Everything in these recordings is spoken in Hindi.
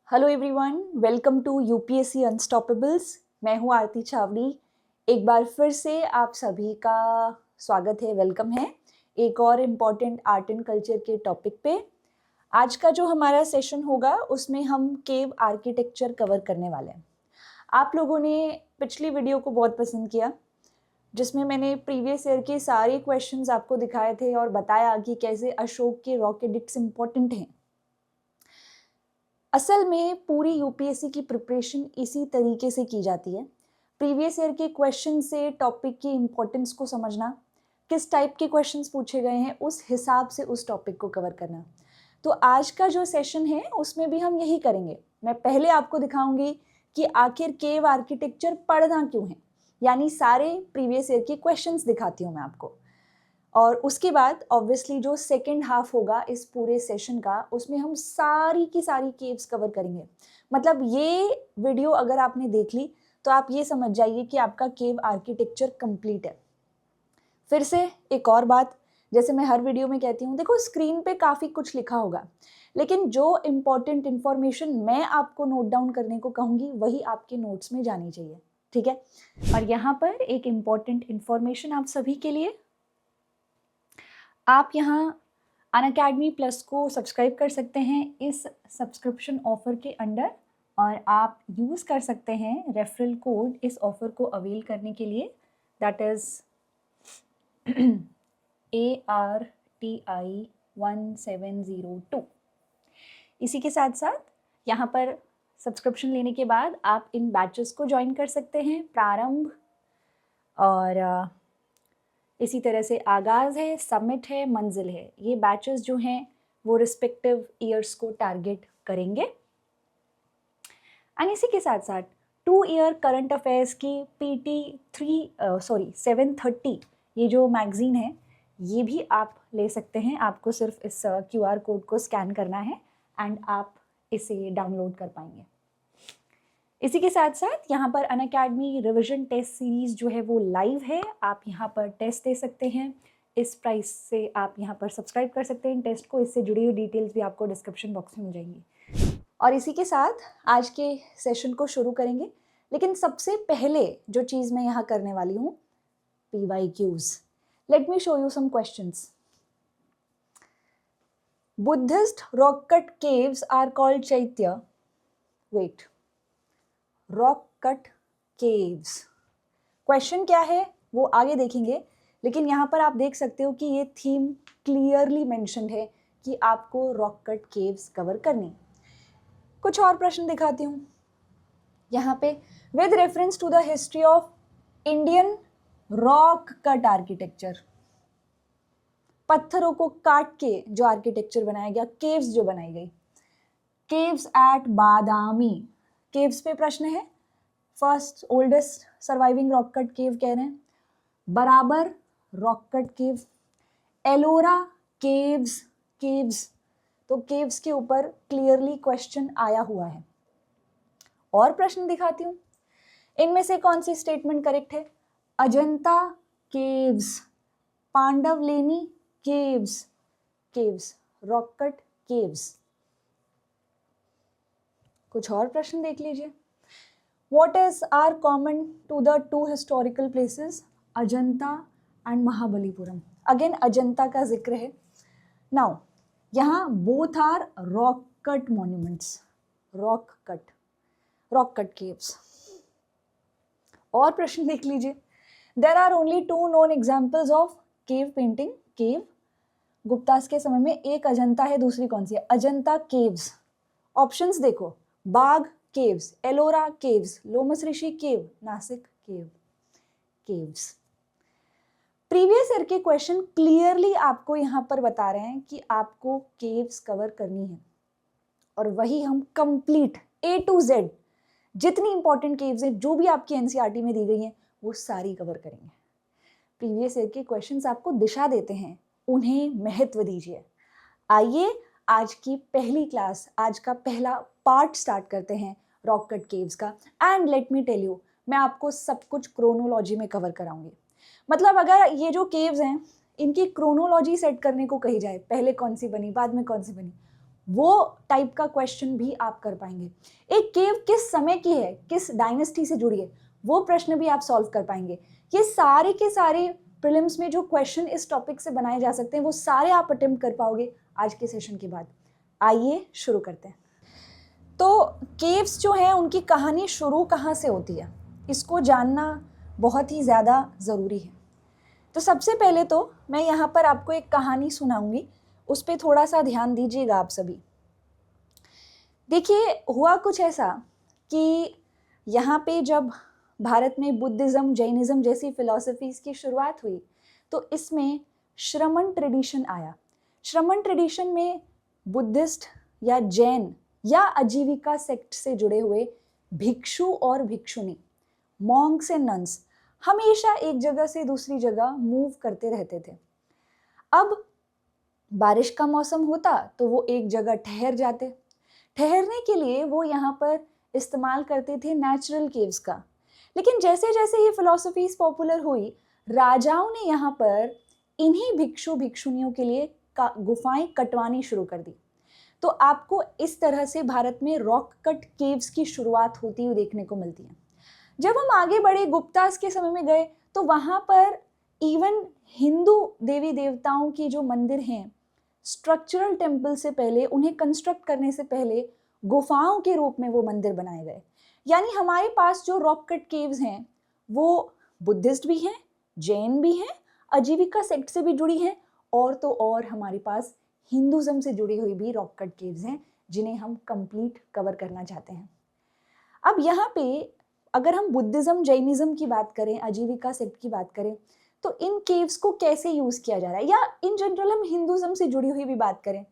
Hello everyone, welcome to UPSC unstoppables. मैं हूँ आरती छावड़ी। एक बार फिर से आप सभी का स्वागत है, वेलकम है एक और इम्पॉर्टेंट आर्ट एंड कल्चर के टॉपिक पे। आज का जो हमारा सेशन होगा उसमें हम केव आर्किटेक्चर कवर करने वाले हैं। आप लोगों ने पिछली वीडियो को बहुत पसंद किया, जिसमें मैंने प्रीवियस ईयर के सारे क्वेश्चंस आपको दिखाए थे और बताया कि कैसे अशोक के रॉक एडिक्ट्स इम्पॉर्टेंट हैं। असल में पूरी यूपीएससी की प्रिपरेशन इसी तरीके से की जाती है। प्रीवियस ईयर के क्वेश्चन से टॉपिक की इम्पोर्टेंस को समझना, किस टाइप के क्वेश्चंस पूछे गए हैं उस हिसाब से उस टॉपिक को कवर करना। तो आज का जो सेशन है उसमें भी हम यही करेंगे। मैं पहले आपको दिखाऊंगी कि आखिर केव आर्किटेक्चर पढ़ना क्यों है, यानी सारे प्रीवियस ईयर के क्वेश्चंस दिखाती हूँ मैं आपको। और उसके बाद ऑब्वियसली जो सेकेंड हाफ होगा इस पूरे सेशन का, उसमें हम सारी की सारी केव्स कवर करेंगे। मतलब ये वीडियो अगर आपने देख ली तो आप ये समझ जाइए कि आपका केव आर्किटेक्चर कंप्लीट है। फिर से एक और बात, जैसे मैं हर वीडियो में कहती हूँ, देखो स्क्रीन पे काफ़ी कुछ लिखा होगा, लेकिन जो इम्पोर्टेंट इन्फॉर्मेशन मैं आपको नोट डाउन करने को कहूँगी वही आपके नोट्स में जानी चाहिए, ठीक है। और यहाँ पर एक इम्पॉर्टेंट इन्फॉर्मेशन आप सभी के लिए, आप यहाँ अनअकैडमी प्लस को सब्सक्राइब कर सकते हैं इस सब्सक्रिप्शन ऑफर के अंडर, और आप यूज़ कर सकते हैं रेफरल कोड इस ऑफर को अवेल करने के लिए, दैट इज़ ARTI1702। इसी के साथ साथ यहाँ पर सब्सक्रिप्शन लेने के बाद आप इन बैचेस को ज्वाइन कर सकते हैं, प्रारंभ और इसी तरह से आगाज़ है, समिट है, मंजिल है। ये बैचेस जो हैं वो रिस्पेक्टिव ईयर्स को टारगेट करेंगे। एंड इसी के साथ साथ 2 ईयर करंट अफेयर्स की PT 730 ये जो मैगजीन है ये भी आप ले सकते हैं। आपको सिर्फ इस QR कोड को स्कैन करना है एंड आप इसे डाउनलोड कर पाएंगे। इसी के साथ साथ यहाँ पर अनअकैडमी रिविजन टेस्ट सीरीज़ जो है वो लाइव है, आप यहाँ पर टेस्ट दे सकते हैं। इस प्राइस से आप यहाँ पर सब्सक्राइब कर सकते हैं टेस्ट को। इससे जुड़ी हुई डिटेल्स भी आपको डिस्क्रिप्शन बॉक्स में मिल जाएंगी। और इसी के साथ आज के सेशन को शुरू करेंगे, लेकिन सबसे पहले जो चीज़ मैं यहाँ करने वाली हूँ, PYQs। Let me show you some questions. Buddhist rock cut caves are called chaitya. Wait, rock cut caves question क्या है वो आगे देखेंगे, लेकिन यहाँ पर आप देख सकते हो कि ये थीम क्लियरली मेंशन्ड है कि आपको रॉक कट केव्स कवर करनी। कुछ और प्रश्न दिखाती हूँ यहाँ पे। With reference to the history of Indian rock cut architecture, पत्थरों को काट के जो आर्किटेक्चर बनाया गया, केव्स जो बनाई गई, केव्स एट बादामी, केव्स पे प्रश्न है। First oldest surviving rock cut cave कह रहे हैं, बराबर rock cut cave, Ellora caves, caves तो केव्स के ऊपर क्लियरली क्वेश्चन आया हुआ है। और प्रश्न दिखाती हूँ, इनमें से कौन सी स्टेटमेंट करेक्ट है? Ajanta caves, Pandavleni caves, caves rock cut caves. कुछ और प्रश्न देख लीजिए। What is are common to the two historical places Ajanta and Mahabalipuram? Again Ajanta का जिक्र है। नाउ यहाँ both are rock cut monuments, rock cut caves. और प्रश्न देख लीजिए। There are only 2 known examples of cave painting. Cave Guptas के समय में एक अजंता है, दूसरी कौन सी है? अजंता केव्स। ऑप्शंस देखो, बाग केव्स, एलोरा केव्स, लोमस ऋषि केव, नासिक केव्स। प्रीवियस ईयर के क्वेश्चन क्लियरली आपको यहाँ पर बता रहे हैं कि आपको केव्स कवर करनी है, और वही हम कंप्लीट A to Z जितनी इंपॉर्टेंट केव्स हैं जो भी आपकी NCERT में दी गई हैं वो सारी कवर करेंगे। प्रीवियस ईयर के क्वेश्चंस आपको दिशा देते हैं, उन्हें महत्व दीजिए। आइए आज की पहली क्लास, आज का पहला पार्ट स्टार्ट करते हैं रॉक कट केव्स का। And let me tell you, मैं आपको सब कुछ क्रोनोलॉजी में कवर कराऊंगी। मतलब अगर ये जो केव्स हैं इनकी क्रोनोलॉजी सेट करने को कही जाए, पहले कौन सी बनी बाद में कौन सी बनी, वो टाइप का क्वेश्चन भी आप कर पाएंगे। एक केव किस समय की है, किस डायनेस्टी से जुड़ी है, वो प्रश्न भी आप सॉल्व कर पाएंगे। ये सारे के सारे प्रीलिम्स में जो क्वेश्चन इस टॉपिक से बनाए जा सकते हैं वो सारे आप अटेम्प्ट कर पाओगे आज के सेशन के बाद। आइए शुरू करते हैं। तो केव्स जो है उनकी कहानी शुरू कहाँ से होती है, इसको जानना बहुत ही ज़्यादा ज़रूरी है। तो सबसे पहले तो मैं यहाँ पर आपको एक कहानी सुनाऊंगी, उस पर थोड़ा सा ध्यान दीजिएगा आप सभी। देखिए, हुआ कुछ ऐसा कि यहाँ पे जब भारत में बुद्धिज़्म, जैनिज़्म जैसी फिलॉसफीज़ की शुरुआत हुई तो इसमें श्रमण ट्रेडिशन आया। श्रमण ट्रेडिशन में बुद्धिस्ट या जैन या आजीविका सेक्ट से जुड़े हुए भिक्षु और भिक्षुनी, मॉन्क्स एंड नन्स हमेशा एक जगह से दूसरी जगह मूव करते रहते थे। अब बारिश का मौसम होता तो वो एक जगह ठहर जाते। ठहरने के लिए वो यहाँ पर इस्तेमाल करते थे नेचुरल केव्स का। लेकिन जैसे जैसे ये फिलॉसफीज पॉपुलर हुई, राजाओं ने यहाँ पर इन्हीं भिक्षु भिक्षुनियों के लिए गुफाएं कटवानी शुरू कर दी। तो आपको इस तरह से भारत में रॉक कट केव्स की शुरुआत होती हुई देखने को मिलती है। जब हम आगे बढ़े, गुप्तास के समय में गए तो वहाँ पर इवन हिंदू देवी देवताओं की जो मंदिर हैं, स्ट्रक्चरल टेम्पल से पहले, उन्हें कंस्ट्रक्ट करने से पहले गुफाओं के रूप में वो मंदिर बनाए गए। यानी हमारे पास जो रॉक कट केव्स हैं वो बुद्धिस्ट भी हैं, जैन भी हैं, आजीविका सेक्ट से भी जुड़ी हैं, और तो और हमारे पास हिंदुज़म से जुड़ी हुई भी रॉक कट केव्स हैं जिन्हें हम कंप्लीट कवर करना चाहते हैं। अब यहाँ पे अगर हम बुद्धिज़्म, जैनिज़्म की बात करें, आजीविका सेक्ट की बात करें, तो इन केव्स को कैसे यूज़ किया जा रहा है, या इन जनरल हम हिंदुज़्म से जुड़ी हुई भी बात करें,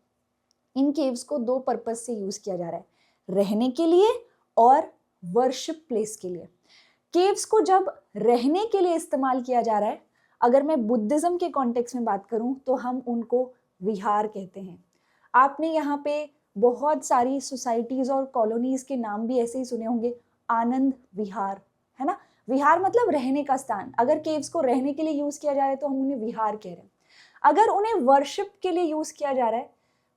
इन केव्स को दो पर्पस से यूज़ किया जा रहा है, रहने के लिए और वर्शिप प्लेस के लिए। केव्स को जब रहने के लिए इस्तेमाल किया जा रहा है, अगर मैं बुद्धिज़्म के कॉन्टेक्स्ट में बात करूं तो हम उनको विहार कहते हैं। आपने यहाँ पे बहुत सारी सोसाइटीज़ और कॉलोनीज़ के नाम भी ऐसे ही सुने होंगे, आनंद विहार, है ना। विहार मतलब रहने का स्थान। अगर केव्स को रहने के लिए यूज़ किया जा रहा है तो हम उन्हें विहार कह रहे हैं। अगर उन्हें वर्शिप के लिए यूज़ किया जा रहा है,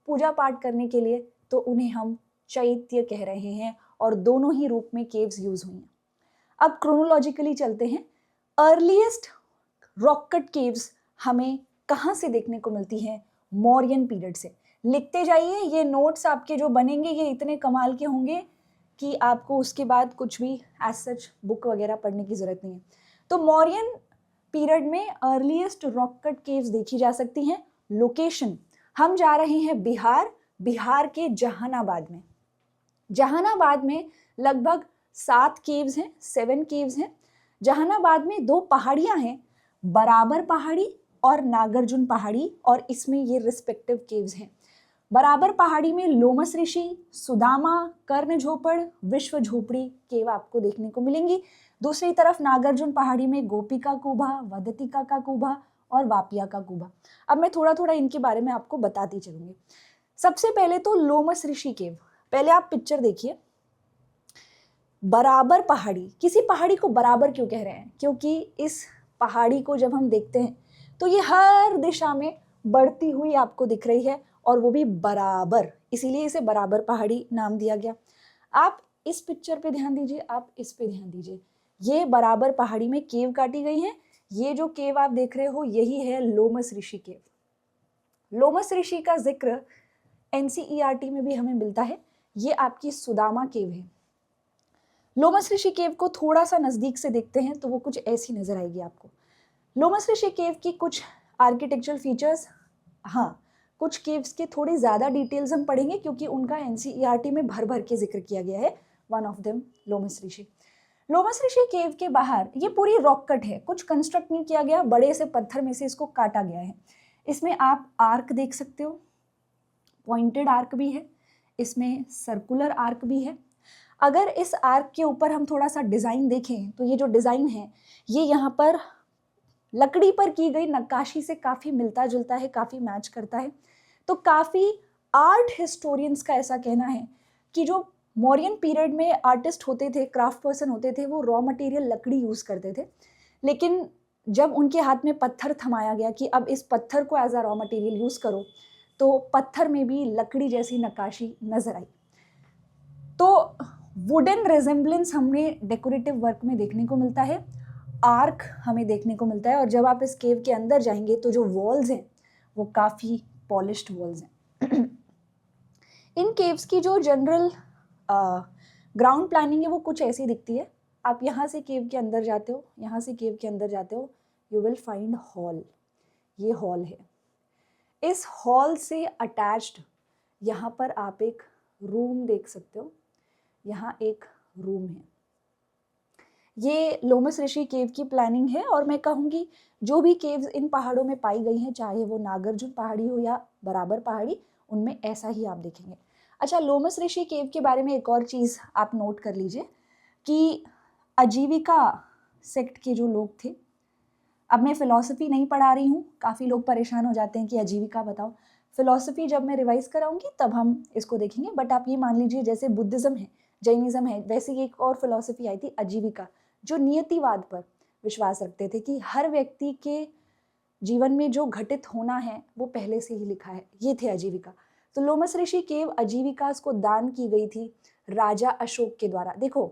पूजा पाठ करने के लिए, तो उन्हें हम चैत्य कह रहे हैं, और दोनों ही रूप में केव्स यूज़ हुई हैं। अब क्रोनोलॉजिकली चलते हैं। अर्लीस्ट रॉक कट केव्स हमें कहाँ से देखने को मिलती हैं? मौर्यन पीरियड से। लिखते जाइए, ये नोट्स आपके जो बनेंगे ये इतने कमाल के होंगे कि आपको उसके बाद कुछ भी एज सच बुक वगैरह पढ़ने की ज़रूरत नहीं है। तो मौर्यन पीरियड में अर्लीस्ट रॉक कट केव्स देखी जा सकती हैं। लोकेशन, हम जा रहे हैं बिहार, बिहार के जहानाबाद में। जहानाबाद में लगभग 7 केव्स हैं, 7 केव्स हैं। जहानाबाद में 2 पहाड़ियाँ हैं, बराबर पहाड़ी और नागार्जुन पहाड़ी, और इसमें ये रिस्पेक्टिव केव्स हैं। बराबर पहाड़ी में लोमस ऋषि, सुदामा, कर्ण झोपड़, विश्व झोपड़ी केव आपको देखने को मिलेंगी। दूसरी तरफ नागार्जुन पहाड़ी में गोपिका कुबा, वदतिका का कुबा और वापिया का कुबा। अब मैं थोड़ा थोड़ा इनके बारे में आपको बताती चलूंगी। सबसे पहले तो लोमस ऋषि केव, पहले आप पिक्चर देखिए। बराबर पहाड़ी, किसी पहाड़ी को बराबर क्यों कह रहे हैं? क्योंकि इस पहाड़ी को जब हम देखते हैं तो ये हर दिशा में बढ़ती हुई आपको दिख रही है, और वो भी बराबर, इसीलिए इसे बराबर पहाड़ी नाम दिया गया। आप इस पिक्चर पे ध्यान दीजिए, आप इस पे ध्यान दीजिए। ये बराबर पहाड़ी में केव काटी गई हैं। ये जो केव आप देख रहे हो यही है लोमस ऋषि केव। लोमस ऋषि का जिक्र NCERT में भी हमें मिलता है। ये आपकी सुदामा केव है। लोमस ऋषि केव को थोड़ा सा नजदीक से देखते हैं तो वो कुछ ऐसी नजर आएगी आपको। लोमस ऋषि केव की कुछ आर्किटेक्चरल फीचर्स, हाँ, कुछ केव्स के थोड़ी ज़्यादा डिटेल्स हम पढ़ेंगे क्योंकि उनका NCERT में भर भर के जिक्र किया गया है। वन ऑफ देम लोमस ऋषि। लोमस ऋषि केव के बाहर ये पूरी रॉक कट है, कुछ कंस्ट्रक्ट नहीं किया गया, बड़े से पत्थर में से इसको काटा गया है। इसमें आप आर्क देख सकते हो, पॉइंटेड आर्क भी है, इसमें सर्कुलर आर्क भी है। अगर इस आर्क के ऊपर हम थोड़ा सा डिज़ाइन देखें तो ये जो डिज़ाइन है ये यहाँ पर लकड़ी पर की गई नक्काशी से काफ़ी मिलता जुलता है, काफ़ी मैच करता है। तो काफ़ी आर्ट हिस्टोरियंस का ऐसा कहना है कि जो मौर्यन पीरियड में आर्टिस्ट होते थे, क्राफ्ट पर्सन होते थे, वो रॉ मटेरियल लकड़ी यूज़ करते थे। लेकिन जब उनके हाथ में पत्थर थमाया गया कि अब इस पत्थर को as a raw material use करो, तो पत्थर में भी लकड़ी जैसी नक्काशी नजर आई। तो वुडन रेजेंबलेंस हमें डेकोरेटिव वर्क में देखने को मिलता है, आर्क हमें देखने को मिलता है, और जब आप इस केव के अंदर जाएंगे तो जो वॉल्स हैं वो काफ़ी पॉलिश्ड वॉल्स हैं। इन केव्स की जो जनरल ग्राउंड प्लानिंग है वो कुछ ऐसी दिखती है। आप यहाँ से केव के अंदर जाते हो, यहाँ से केव के अंदर जाते हो, यू विल फाइंड हॉल। ये हॉल है। इस हॉल से अटैच्ड यहाँ पर आप एक रूम देख सकते हो। यहाँ एक रूम है। ये लोमस ऋषि केव की प्लानिंग है, और मैं कहूँगी जो भी केव्स इन पहाड़ों में पाई गई हैं, चाहे वो नागार्जुन पहाड़ी हो या बराबर पहाड़ी, उनमें ऐसा ही आप देखेंगे। अच्छा, लोमस ऋषि केव के बारे में एक और चीज़ आप नोट कर लीजिए कि आजीविका सेक्ट के जो लोग थे, अब मैं फ़िलॉसफी नहीं पढ़ा रही हूँ, काफ़ी लोग परेशान हो जाते हैं कि आजीविका बताओ। फ़िलॉसफी जब मैं रिवाइज कराऊंगी तब हम इसको देखेंगे, बट आप ये मान लीजिए जैसे बुद्धिज़्म है, जैनिज़्म है, वैसे ही एक और फिलॉसफी आई थी आजीविका, जो नियतिवाद पर विश्वास रखते थे कि हर व्यक्ति के जीवन में जो घटित होना है वो पहले से ही लिखा है। ये थे आजीविका। तो लोमस ऋषि केव आजीविका को दान की गई थी राजा अशोक के द्वारा। देखो,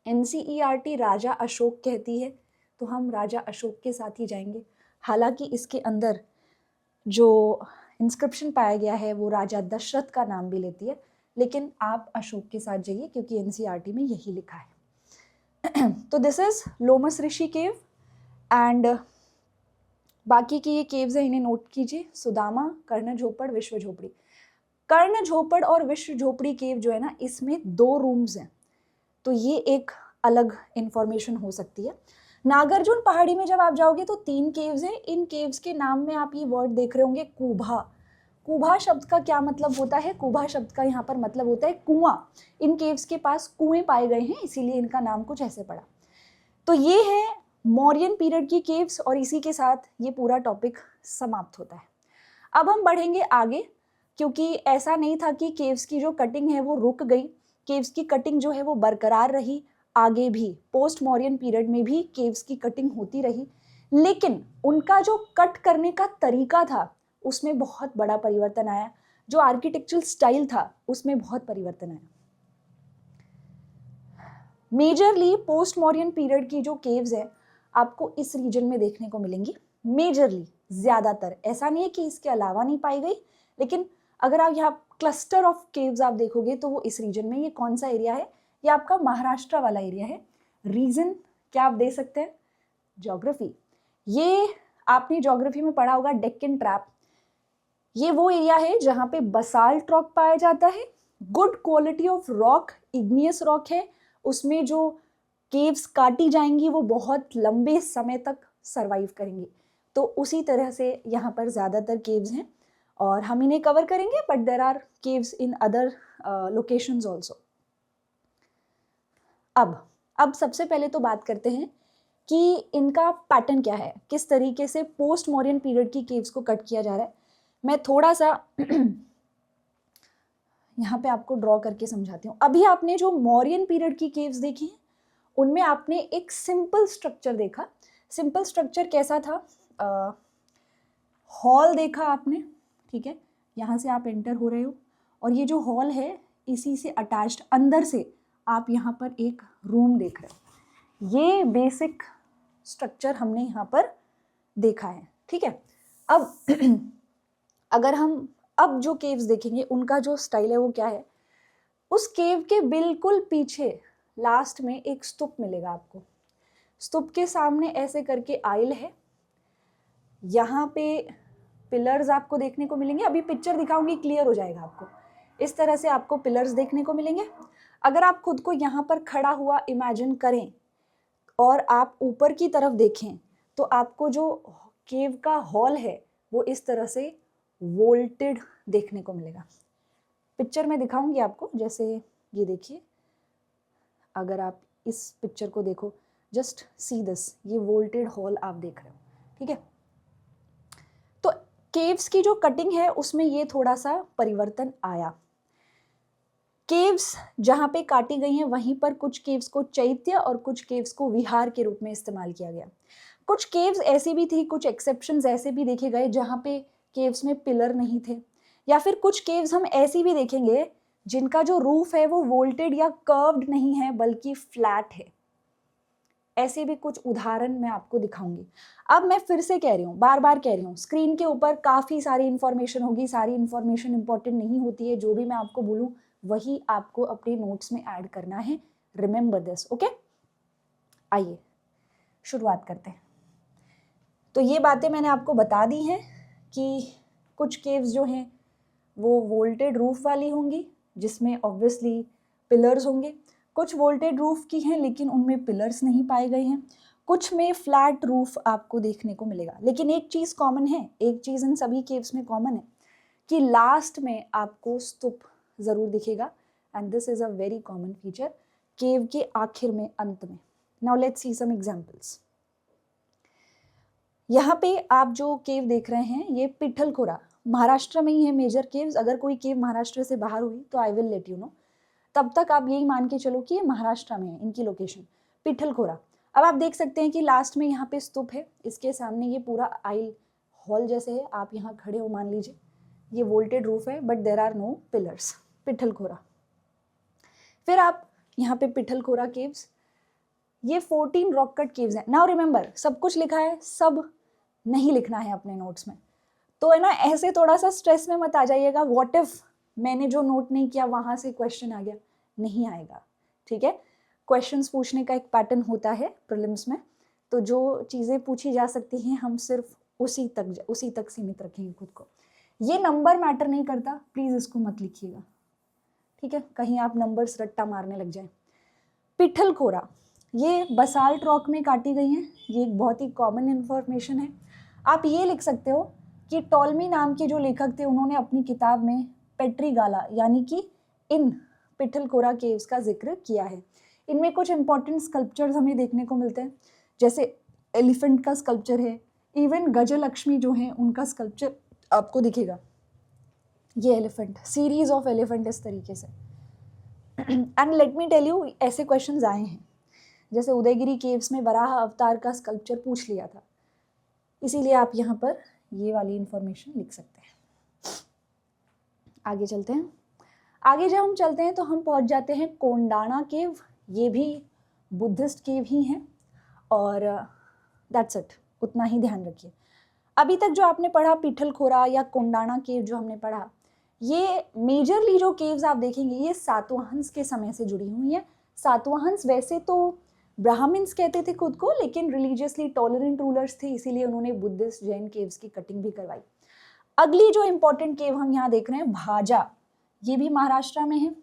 NCERT राजा अशोक कहती है तो हम राजा अशोक के साथ ही जाएंगे। हालांकि इसके अंदर जो इंस्क्रिप्शन पाया गया है वो राजा दशरथ का नाम भी लेती है, लेकिन आप अशोक के साथ जाइए क्योंकि NCERT में यही लिखा है। तो this is Lomash Rishi cave, and बाकी की ये केव्स हैं, इन्हें नोट कीजिए। सुदामा, कर्ण झोपड़, विश्व झोपड़ी। कर्ण झोपड़ और विश्व झोपड़ी केव जो है ना, इसमें 2 रूम्स हैं, तो ये एक अलग इंफॉर्मेशन हो सकती है। नागार्जुन पहाड़ी में जब आप जाओगे तो 3 केव्स हैं। इन केव्स के नाम में आप ये वर्ड देख रहे होंगे, कुभा। कुभा शब्द का क्या मतलब होता है? कुभा शब्द का यहाँ पर मतलब होता है कुआं। इन केव्स के पास कुएं पाए गए हैं, इसीलिए इनका नाम कुछ ऐसे पड़ा। तो ये है मौर्यन पीरियड की केव्स, और इसी के साथ ये पूरा टॉपिक समाप्त होता है। अब हम बढ़ेंगे आगे, क्योंकि ऐसा नहीं था कि केव्स की जो कटिंग है वो रुक गई। केव्स की कटिंग जो है वो बरकरार रही, आगे भी पोस्ट मौर्यन पीरियड में भी केव्स की कटिंग होती रही, लेकिन उनका जो कट करने का तरीका था उसमें बहुत बड़ा परिवर्तन आया। जो आर्किटेक्चरल स्टाइल था उसमें बहुत परिवर्तन आया। मेजरली पोस्ट मौर्यन पीरियड की जो केव्स है आपको इस रीजन में देखने को मिलेंगी। मेजरली, ज्यादातर, ऐसा नहीं है कि इसके अलावा नहीं पाई गई, लेकिन अगर आप यहाँ क्लस्टर ऑफ केव्स आप देखोगे तो वो इस रीजन में। ये कौन सा एरिया है? ये आपका महाराष्ट्र वाला एरिया है। रीजन क्या आप दे सकते हैं? ज्योग्राफी। ये आपने ज्योग्राफी में पढ़ा होगा, डेक्कन ट्रैप। ये वो एरिया है जहाँ पे बसाल्ट रॉक पाया जाता है, good quality of rock, igneous rock है। उसमें जो केव्स काटी जाएंगी वो बहुत लंबे समय तक सरवाइव करेंगी। तो उसी तरह से यहाँ पर ज़्यादातर केव्स हैं, और हम इन्हें कवर करेंगे, but there are caves in other locations also. अब सबसे पहले तो बात करते हैं कि इनका पैटर्न क्या है, किस तरीके से पोस्ट मौर्यन पीरियड की केव्स को कट किया जा रहा है। मैं थोड़ा सा यहाँ पे आपको ड्रॉ करके समझाती हूँ। अभी आपने जो मौर्यन पीरियड की केव्स देखी हैं उनमें आपने एक सिंपल स्ट्रक्चर देखा। सिंपल स्ट्रक्चर कैसा था? हॉल देखा आपने, ठीक है, यहाँ से आप एंटर हो रहे हो, और ये जो हॉल है इसी से अटैच्ड अंदर से आप यहाँ पर एक रूम देख रहे हो। ये बेसिक स्ट्रक्चर हमने यहाँ पर देखा है, ठीक है। अब अगर हम अब जो केव्स देखेंगे उनका जो स्टाइल है वो क्या है, उस केव के बिल्कुल पीछे लास्ट में एक स्तूप मिलेगा आपको। स्तूप के सामने ऐसे करके आइल है, यहाँ पे पिलर्स आपको देखने को मिलेंगे। अभी पिक्चर दिखाऊंगी, क्लियर हो जाएगा आपको। इस तरह से आपको पिलर्स देखने को मिलेंगे। अगर आप खुद को यहाँ पर खड़ा हुआ इमेजिन करें और आप ऊपर की तरफ देखें तो आपको जो केव का हॉल है वो इस तरह से वोल्टेड देखने को मिलेगा। पिक्चर में दिखाऊंगी आपको, जैसे ये देखिए, अगर आप इस पिक्चर को देखो, जस्ट सी दिस, ये वोल्टेड हॉल आप देख रहे हो, ठीक है। तो केव्स की जो कटिंग है उसमें ये थोड़ा सा परिवर्तन आया। केव्स जहाँ पे काटी गई हैं वहीं पर कुछ केव्स को चैत्य और कुछ केव्स को विहार के रूप में इस्तेमाल किया गया। कुछ केव्स ऐसी भी थी, कुछ एक्सेप्शंस ऐसे भी देखे गए जहाँ पे केव्स में पिलर नहीं थे, या फिर कुछ केव्स हम ऐसी भी देखेंगे जिनका जो रूफ है वो वोल्टेड या कर्व्ड नहीं है बल्कि फ्लैट है। ऐसे भी कुछ उदाहरण मैं आपको दिखाऊंगी। अब मैं फिर से कह रही हूँ, बार बार कह रही हूँ, स्क्रीन के ऊपर काफ़ी सारी इंफॉर्मेशन होगी, सारी इंफॉर्मेशन इंपॉर्टेंट नहीं होती है, जो भी मैं आपको बोलूँ वही आपको अपने नोट्स में ऐड करना है। Remember this, okay. आइए शुरुआत करते हैं। तो ये बातें मैंने आपको बता दी हैं कि कुछ केव्स जो हैं वो वोल्टेड रूफ वाली होंगी जिसमें ऑब्वियसली पिलर्स होंगे, कुछ वोल्टेड रूफ की हैं लेकिन उनमें पिलर्स नहीं पाए गए हैं, कुछ में फ्लैट रूफ आपको देखने को मिलेगा। लेकिन एक चीज़ कॉमन है, एक चीज़ इन सभी केव्स में कॉमन है कि लास्ट में आपको स्तूप ज़रूर दिखेगा, and this is a very common feature cave के आखिर में, अंत में। Now let's see some examples. यहाँ पे आप जो केव देख रहे हैं ये पिठलखोरा महाराष्ट्र में ही है मेजर केव्स। अगर कोई केव महाराष्ट्र से बाहर हुई तो I will let you know, तब तक आप यही मान के चलो कि ये महाराष्ट्र में है, इनकी लोकेशन पिठलखोरा। अब आप देख सकते हैं कि लास्ट में यहाँ पे स्तूप है, इसके सामने ये पूरा आइल हॉल जैसे है, आप यहाँ खड़े हो मान लीजिए, ये वोल्टेड रूफ है but there are no pillars, Pitalkhora. फिर आप यहाँ पे पिठलखोरा केव्स, ये 14 रॉक कट केव्स हैं। नाउ रिमेंबर, सब कुछ लिखा है, सब नहीं लिखना है अपने नोट्स में, तो है ना, ऐसे थोड़ा सा स्ट्रेस में मत आ जाइएगा, व्हाट इफ मैंने जो नोट नहीं किया वहां से क्वेश्चन आ गया, नहीं आएगा, ठीक है। क्वेश्चंस पूछने का एक पैटर्न होता है प्रीलिम्स में, तो जो चीज़ें पूछी जा सकती हैं हम सिर्फ उसी तक सीमित रखेंगे खुद को। ये नंबर मैटर नहीं करता, प्लीज़ इसको मत लिखिएगा, ठीक है, कहीं आप नंबर्स रट्टा मारने लग जाए। पिठलखोरा ये बसाल्ट रॉक में काटी गई हैं, ये एक बहुत ही कॉमन इन्फॉर्मेशन है। आप ये लिख सकते हो कि टॉलमी नाम के जो लेखक थे उन्होंने अपनी किताब में पेट्रीगाला यानी कि इन पिठलखोरा केव्स का जिक्र किया है। इनमें कुछ इंपॉर्टेंट स्कल्पचर्स हमें देखने को मिलते हैं, जैसे एलिफेंट का स्कल्पचर है, इवन गजलक्ष्मी जो है उनका स्कल्पचर आपको दिखेगा। ये एलिफेंट, सीरीज ऑफ एलिफेंट इस तरीके से। And let me tell you, ऐसे क्वेश्चंस आए हैं, जैसे उदयगिरी केव्स में वराह अवतार का स्कल्पचर पूछ लिया था, इसीलिए आप यहाँ पर ये वाली इंफॉर्मेशन लिख सकते हैं। आगे चलते हैं। आगे जब हम चलते हैं तो हम पहुँच जाते हैं कोंडाना केव, ये भी बुद्धिस्ट केव ही हैं, और दैट्स इट, उतना ही ध्यान रखिए। अभी तक जो आपने पढ़ा पिठलखोरा या कोंडाना केव जो हमने पढ़ा, ये मेजरली जो केव्स आप देखेंगे ये सातवाहंस के समय से जुड़ी हुई हैं। सातवाहंस वैसे तो ब्राह्मण्स कहते थे खुद को, लेकिन रिलीजियसली टॉलरेंट रूलर्स थे, इसीलिए उन्होंने बुद्धिस्ट जैन केव्स की कटिंग भी करवाई। अगली जो इंपॉर्टेंट केव हम यहाँ देख रहे हैं भाजा, ये भी महाराष्ट्र में है।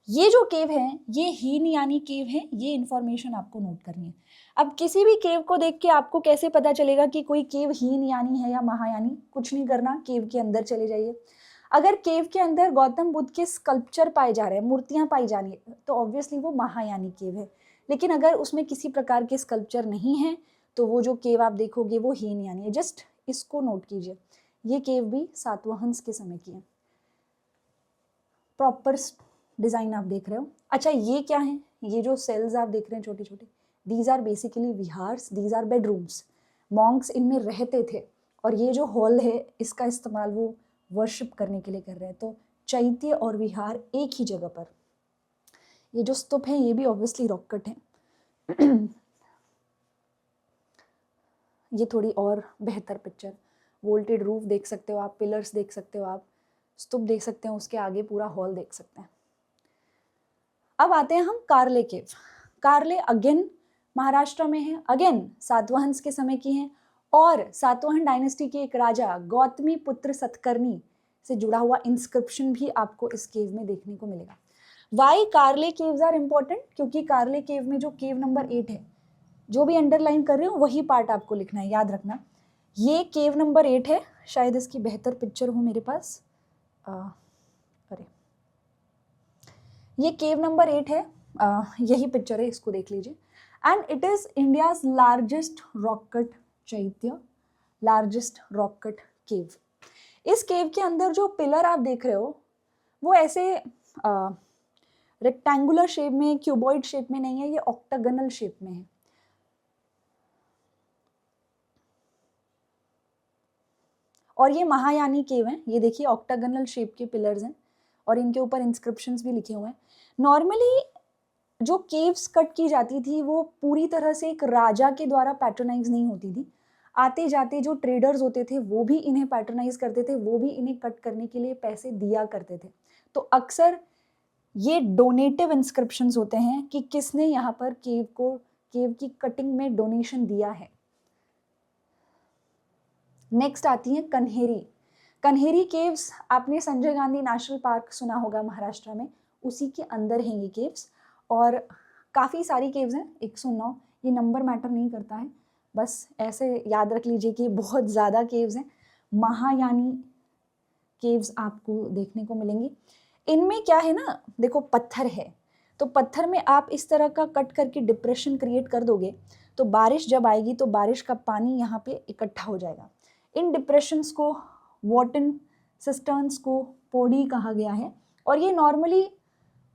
ये जो केव है ये हीनयानी केव है, ये इंफॉर्मेशन आपको नोट करनी है। अब किसी भी केव को देख के आपको कैसे पता चलेगा कि कोई केव हीनयानी है या महायानी? कुछ नहीं करना, केव के अंदर चले जाइए। अगर केव के अंदर गौतम बुद्ध के स्कल्पचर पाए जा रहे हैं, मूर्तियां पाई जा रही है, तो ऑब्वियसली वो महायानी केव है। लेकिन अगर उसमें किसी प्रकार के स्कल्पचर नहीं है तो वो जो केव आप देखोगे वो हीनयानी है। जस्ट इसको नोट कीजिए, ये केव भी सातवाहंस के समय की है। प्रॉपर डिजाइन आप देख रहे हो। अच्छा, ये क्या है? ये जो सेल्स आप देख रहे हैं छोटे छोटे, these are basically viharas, these are bedrooms. Monks इनमें रहते थे, और ये जो हॉल है इसका इस्तेमाल वो वर्शिप करने के लिए कर रहे हैं। तो चैत्य और विहार एक ही जगह पर। ये जो स्तूप है ये भी ऑब्वियसली रॉक कट है। ये थोड़ी और बेहतर पिक्चर, वोल्टेड रूफ देख सकते हो आप, पिलर्स देख सकते हो आप, स्तूप देख सकते हो, उसके आगे पूरा हॉल देख सकते हैं। अब आते हैं हम कार्ले केव। कार्ले अगेन महाराष्ट्र में है, अगेन सातवाहंस के समय की हैं, और सातवाहन डायनेस्टी के एक राजा गौतमी पुत्र सतकर्णी से जुड़ा हुआ इंस्क्रिप्शन भी आपको इस केव में देखने को मिलेगा। Why Karle caves are important? क्योंकि कार्ले केव में जो केव नंबर 8 है, जो भी अंडरलाइन कर रहे हो वही पार्ट आपको लिखना है, याद रखना। ये केव नंबर 8 है, शायद इसकी बेहतर पिक्चर हो मेरे पास। अरे, ये केव नंबर 8 है, यही पिक्चर है, इसको देख लीजिए। And it is India's largest rock cut चैत्य, लार्जेस्ट रॉक कट केव। इस केव के अंदर जो पिलर आप देख रहे हो वो ऐसे रेक्टेंगुलर शेप में, क्यूबॉइड शेप में नहीं है, ये ऑक्टागोनल शेप में है। और ये महायानी केव हैं, ये देखिए ऑक्टागोनल शेप के पिलर्स हैं और इनके ऊपर इंस्क्रिप्शंस भी लिखे हुए हैं। नॉर्मली जो केव्स कट की जाती थी वो पूरी तरह से एक राजा के द्वारा पैट्रोनाइज नहीं होती थी, आते जाते जो ट्रेडर्स होते थे वो भी इन्हें पैट्रोनाइज करते थे, वो भी इन्हें कट करने के लिए पैसे दिया करते थे। तो अक्सर ये डोनेटिव इंस्क्रिप्शंस होते हैं कि किसने यहाँ पर केव की कटिंग में डोनेशन दिया है। नेक्स्ट आती है कन्हेरी। कन्हेरी केव्स, आपने संजय गांधी नेशनल पार्क सुना होगा महाराष्ट्र में, उसी के अंदर हैं ये केव्स और काफ़ी सारी केव्स हैं, 109, ये नंबर मैटर नहीं करता है, बस ऐसे याद रख लीजिए कि बहुत ज़्यादा केव्स हैं। महायानी केव्स आपको देखने को मिलेंगी। इनमें क्या है ना, देखो पत्थर है, तो पत्थर में आप इस तरह का कट करके डिप्रेशन क्रिएट कर दोगे तो बारिश जब आएगी तो बारिश का पानी यहाँ पे इकट्ठा हो जाएगा। इन डिप्रेशंस को वाटन सिस्टर्न्स को पोडी कहा गया है और ये नॉर्मली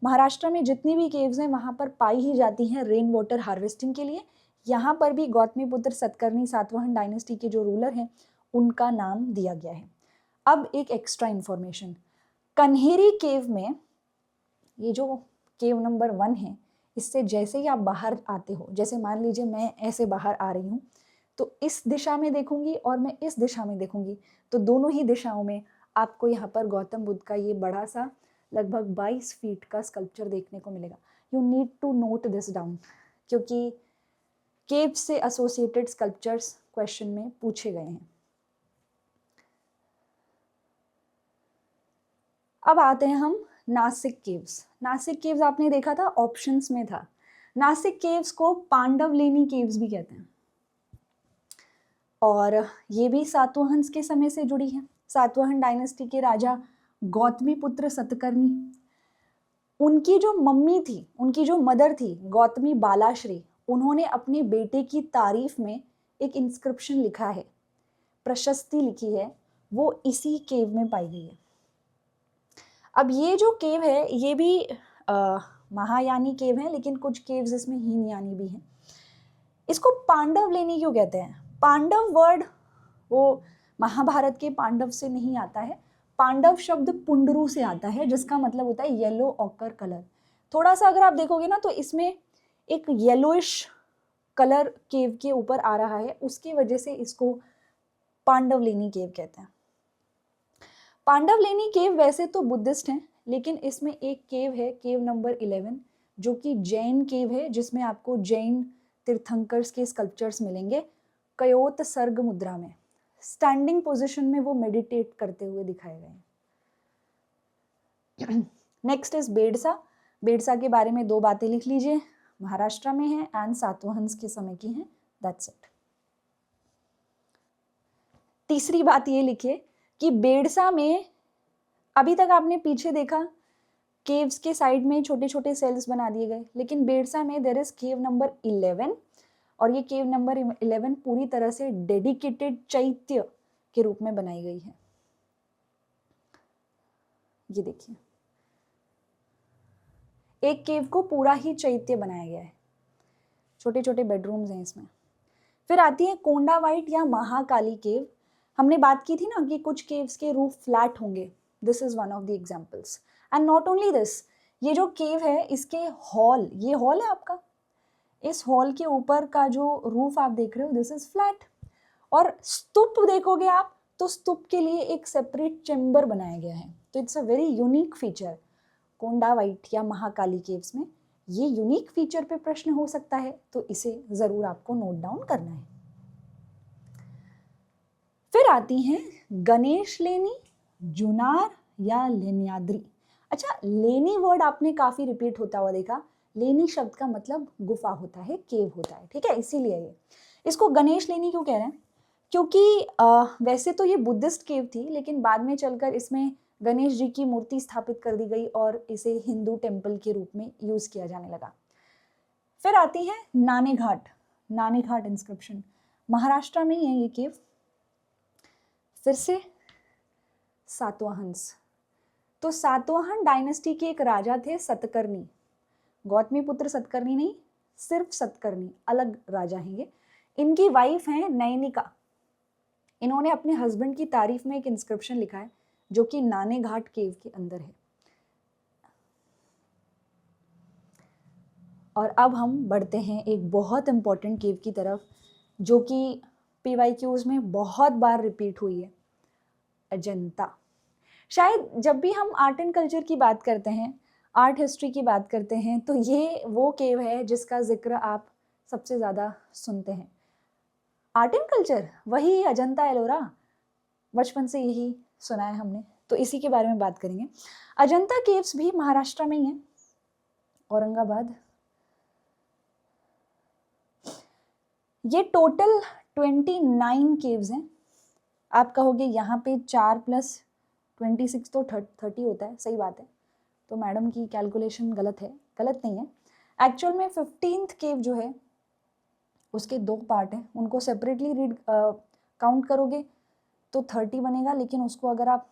महाराष्ट्र में जितनी भी केव्स हैं वहाँ पर पाई ही जाती हैं रेन वाटर हार्वेस्टिंग के लिए। यहाँ पर भी गौतमीपुत्र सतकर्णी सातवाहन डायनेस्टी के जो रूलर हैं उनका नाम दिया गया है। अब एक एक्स्ट्रा इन्फॉर्मेशन, कन्हेरी केव में ये जो केव नंबर 1 है, इससे जैसे ही आप बाहर आते हो, जैसे मान लीजिए मैं ऐसे बाहर आ रही हूँ तो इस दिशा में देखूंगी और मैं इस दिशा में देखूंगी तो दोनों ही दिशाओं में आपको यहाँ पर गौतम बुद्ध का ये बड़ा सा लगभग 22 फीट का स्कल्पचर देखने को मिलेगा। You need to note this down क्योंकि केव से एसोसिएटेड स्कल्पचर्स क्वेश्चन में पूछे गए हैं। अब आते हैं हम नासिक केव्स। नासिक केव्स आपने देखा था ऑप्शंस में था। नासिक केव्स को पांडवलेनी केव्स भी कहते हैं और ये भी सातवाहन के समय से जुड़ी है। सातवाहन डायनेस्टी के राजा गौतमीपुत्र सतकर्णी, उनकी जो मम्मी थी, उनकी जो मदर थी गौतमी बालाश्री, उन्होंने अपने बेटे की तारीफ में एक इंस्क्रिप्शन लिखा है, प्रशस्ति लिखी है, वो इसी केव में पाई गई है। अब ये जो केव है ये भी महायानी केव है, लेकिन कुछ केव्स इसमें हीनयानी भी हैं। इसको पांडवलेनी क्यों कहते हैं? पांडव वर्ड वो महाभारत के पांडव से नहीं आता है, पांडव शब्द पुंडरू से आता है जिसका मतलब होता है येलो ऑकर कलर। थोड़ा सा अगर आप देखोगे ना तो इसमें एक येलोइश कलर केव के ऊपर आ रहा है, उसकी वजह से इसको पांडवलेनी केव कहते हैं। पांडवलेनी केव वैसे तो बुद्धिस्ट हैं, लेकिन इसमें एक केव है, केव नंबर 11, जो कि जैन केव है, जिसमें आपको जैन तीर्थंकर्स के स्कल्पचर्स मिलेंगे कयोत सर्ग मुद्रा में। स्टैंडिंग पोजीशन में वो मेडिटेट करते हुए दिखाए गए हैं। Next is बेडसा। बेडसा के बारे में 2 बातें लिख लीजिए, महाराष्ट्र में है एंड सातवाहन के समय की है, दैट्स इट। तीसरी बात ये लिखिए कि बेडसा में अभी तक आपने पीछे देखा केव्स के साइड में छोटे छोटे सेल्स बना दिए गए, लेकिन बेडसा में देयर इज केव नंबर 11 और ये केव नंबर 11 पूरी तरह से डेडिकेटेड चैत्य के रूप में बनाई गई है। ये देखिए, एक केव को पूरा ही चैत्य बनाया गया है, छोटे छोटे बेडरूम्स हैं इसमें। फिर आती है कोंडावाइट या महाकाली केव। हमने बात की थी ना कि कुछ केव्स के रूफ फ्लैट होंगे, this is one of the examples. And not only this, ये जो केव है इसके हॉल, ये हॉल है आपका, इस हॉल के ऊपर का जो रूफ आप देख रहे हो दिस इज फ्लैट। और स्तूप देखोगे आप तो स्तूप के लिए एक सेपरेट चेम्बर बनाया गया है। तो it's a very unique feature Kondivite या महाकाली केव्स में। ये यूनिक फीचर पे प्रश्न हो सकता है, तो इसे जरूर आपको नोट डाउन करना है। फिर आती हैं गणेश लेनी, जुनार या लेन्याद्री। अच्छा, लेनी वर्ड आपने काफी रिपीट होता हुआ देखा। लेनी शब्द का मतलब गुफा होता है, केव होता है, ठीक है, इसीलिए ये इसको गणेश लेनी क्यों कह रहे हैं? क्योंकि वैसे तो ये बुद्धिस्ट केव थी, लेकिन बाद में चलकर इसमें गणेश जी की मूर्ति स्थापित कर दी गई और इसे हिंदू टेम्पल के रूप में यूज किया जाने लगा। फिर आती है नानेघाट। नानेघाट इंस्क्रिप्शन महाराष्ट्र में ही है ये केव। फिर से सातवाहन्स, तो सातवाहन डायनेस्टी के एक राजा थे सतकर्णी, गौतमीपुत्र सतकर्णी नहीं, सिर्फ सतकर्णी, अलग राजा हैं ये। इनकी वाइफ हैं नयनिका। इन्होंने अपने हस्बैंड की तारीफ में एक इंस्क्रिप्शन लिखा है जो कि नाने घाट केव के अंदर है। और अब हम बढ़ते हैं एक बहुत इंपॉर्टेंट केव की तरफ जो कि PYQs में बहुत बार रिपीट हुई है, अजंता। शायद जब भी हम आर्ट एंड कल्चर की बात करते हैं, आर्ट हिस्ट्री की बात करते हैं, तो ये वो केव है जिसका जिक्र आप सबसे ज़्यादा सुनते हैं। आर्ट एंड कल्चर, वही अजंता एलोरा, बचपन से यही सुना है हमने, तो इसी के बारे में बात करेंगे। अजंता केव्स भी महाराष्ट्र में ही है, औरंगाबाद। ये टोटल 29 केव्स हैं। आप कहोगे यहाँ पे 4 + 26 तो 30 होता है, सही बात है, तो मैडम की कैलकुलेशन गलत है, गलत नहीं है। एक्चुअल में 15th केव जो है उसके 2 पार्ट हैं, उनको सेपरेटली काउंट करोगे तो 30 बनेगा, लेकिन उसको अगर आप,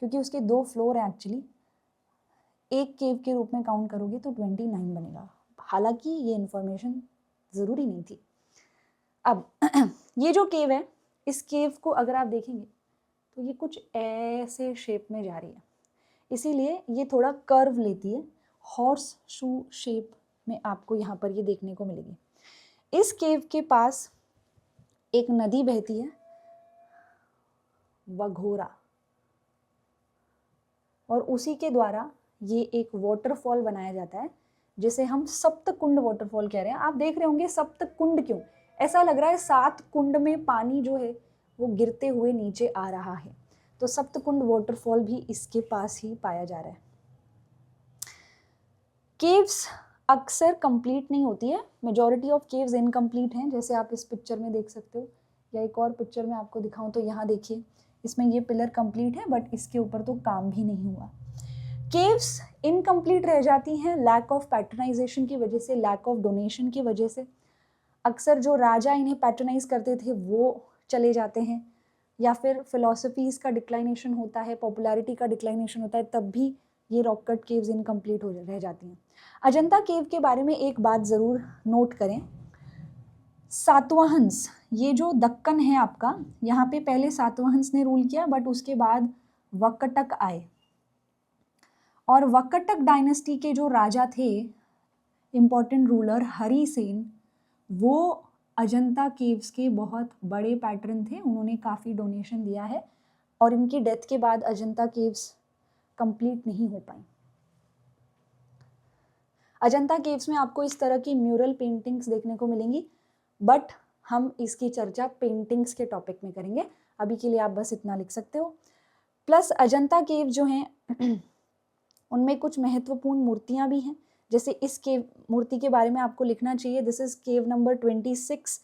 क्योंकि उसके 2 फ्लोर हैं एक्चुअली, एक केव के रूप में काउंट करोगे तो 29 बनेगा। हालांकि ये इन्फॉर्मेशन ज़रूरी नहीं थी। अब ये जो केव है, इस केव को अगर आप देखेंगे तो ये कुछ ऐसे शेप में जा रही है, इसीलिए ये थोड़ा कर्व लेती है, हॉर्स शू शेप में आपको यहाँ पर ये देखने को मिलेगी। इस केव के पास एक नदी बहती है, वघोरा, और उसी के द्वारा ये एक वाटरफॉल बनाया जाता है जिसे हम सप्तकुंड वाटरफॉल कह रहे हैं। आप देख रहे होंगे सप्तकुंड क्यों, ऐसा लग रहा है 7 कुंड में पानी जो है वो गिरते हुए नीचे आ रहा है, तो सप्तकुंड वाटरफॉल भी इसके पास ही पाया जा रहा है। केव्स अक्सर कंप्लीट नहीं होती है, मेजॉरिटी ऑफ केव्स इनकम्प्लीट हैं, जैसे आप इस पिक्चर में देख सकते हो, या एक और पिक्चर में आपको दिखाऊं तो यहाँ देखिए, इसमें ये पिलर कंप्लीट है बट इसके ऊपर तो काम भी नहीं हुआ। केव्स इनकम्प्लीट रह जाती हैं लैक ऑफ पैट्रनाइजेशन की वजह से, लैक ऑफ डोनेशन की वजह से। अक्सर जो राजा इन्हें पैट्रनाइज करते थे वो चले जाते हैं, या फिर फिलॉसफीज़ का डिक्लाइनेशन होता है, पॉपुलैरिटी का डिक्लाइनेशन होता है, तब भी ये रॉक कट केव्स इनकम्प्लीट हो रह जाती हैं। अजंता केव के बारे में एक बात ज़रूर नोट करें, सातवाहंस, ये जो दक्कन है आपका, यहाँ पे पहले सातवाहंस ने रूल किया, बट उसके बाद वक्कटक आए, और वक्कटक डायनेस्टी के जो राजा थे, इम्पॉर्टेंट रूलर हरिसेन, वो अजंता केव्स के बहुत बड़े पैटर्न थे, उन्होंने काफ़ी डोनेशन दिया है, और इनकी डेथ के बाद अजंता केव्स कंप्लीट नहीं हो पाई। अजंता केव्स में आपको इस तरह की म्यूरल पेंटिंग्स देखने को मिलेंगी, बट हम इसकी चर्चा पेंटिंग्स के टॉपिक में करेंगे, अभी के लिए आप बस इतना लिख सकते हो। प्लस अजंता केव जो हैं उनमें कुछ महत्वपूर्ण मूर्तियां भी हैं, जैसे इस केव मूर्ति के बारे में आपको लिखना चाहिए, this is cave number 26।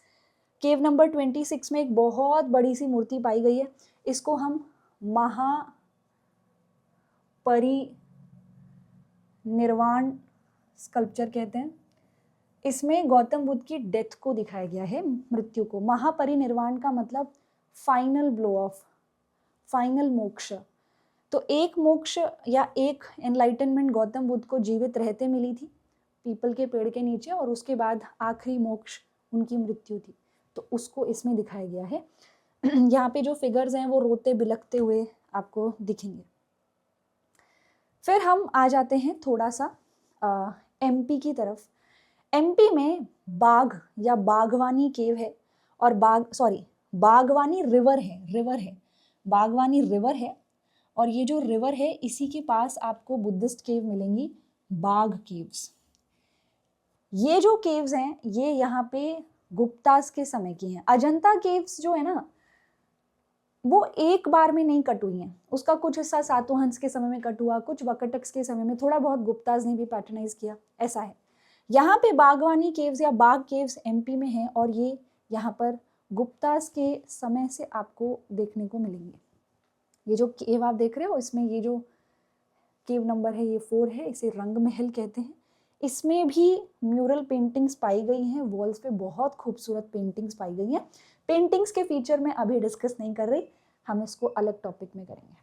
Cave number 26 में एक बहुत बड़ी सी मूर्ति पाई गई है, इसको हम महापरिनिर्वाण स्कल्पचर कहते हैं। इसमें गौतम बुद्ध की डेथ को दिखाया गया है, मृत्यु को। महापरिनिर्वाण का मतलब फाइनल ब्लो ऑफ, फाइनल मोक्ष। तो एक मोक्ष या एक एनलाइटनमेंट गौतम बुद्ध को जीवित रहते मिली थी पीपल के पेड़ के नीचे, और उसके बाद आखिरी मोक्ष उनकी मृत्यु थी, तो उसको इसमें दिखाया गया है। यहाँ पे जो फिगर्स हैं वो रोते बिलखते हुए आपको दिखेंगे। फिर हम आ जाते हैं थोड़ा सा MP की तरफ। MP में बाघ या बागवानी केव है, और बागवानी रिवर है, बागवानी रिवर है, और ये जो रिवर है इसी के पास आपको बुद्धिस्ट केव मिलेंगी, बाघ केव्स। ये जो केव्स हैं ये यहाँ पे गुप्तास के समय की हैं। अजंता केव्स जो है ना वो एक बार में नहीं कट हुई हैं, उसका कुछ हिस्सा सातवाहंस के समय में कट हुआ, कुछ वक्कटक्स के समय में, थोड़ा बहुत गुप्तास ने भी पैटर्नाइज किया, ऐसा है। यहाँ पे बागवानी केव्स या बाघ केव्स MP में हैं, और ये यहाँ पर गुप्तास के समय से आपको देखने को मिलेंगे। ये जो केव आप देख रहे हो, इसमें ये जो केव नंबर है ये 4 है, इसे रंग महल कहते हैं। इसमें भी म्यूरल पेंटिंग्स पाई गई हैं, वॉल्स पे बहुत खूबसूरत पेंटिंग्स पाई गई हैं। पेंटिंग्स के फीचर में अभी डिस्कस नहीं कर रही, हम इसको अलग टॉपिक में करेंगे।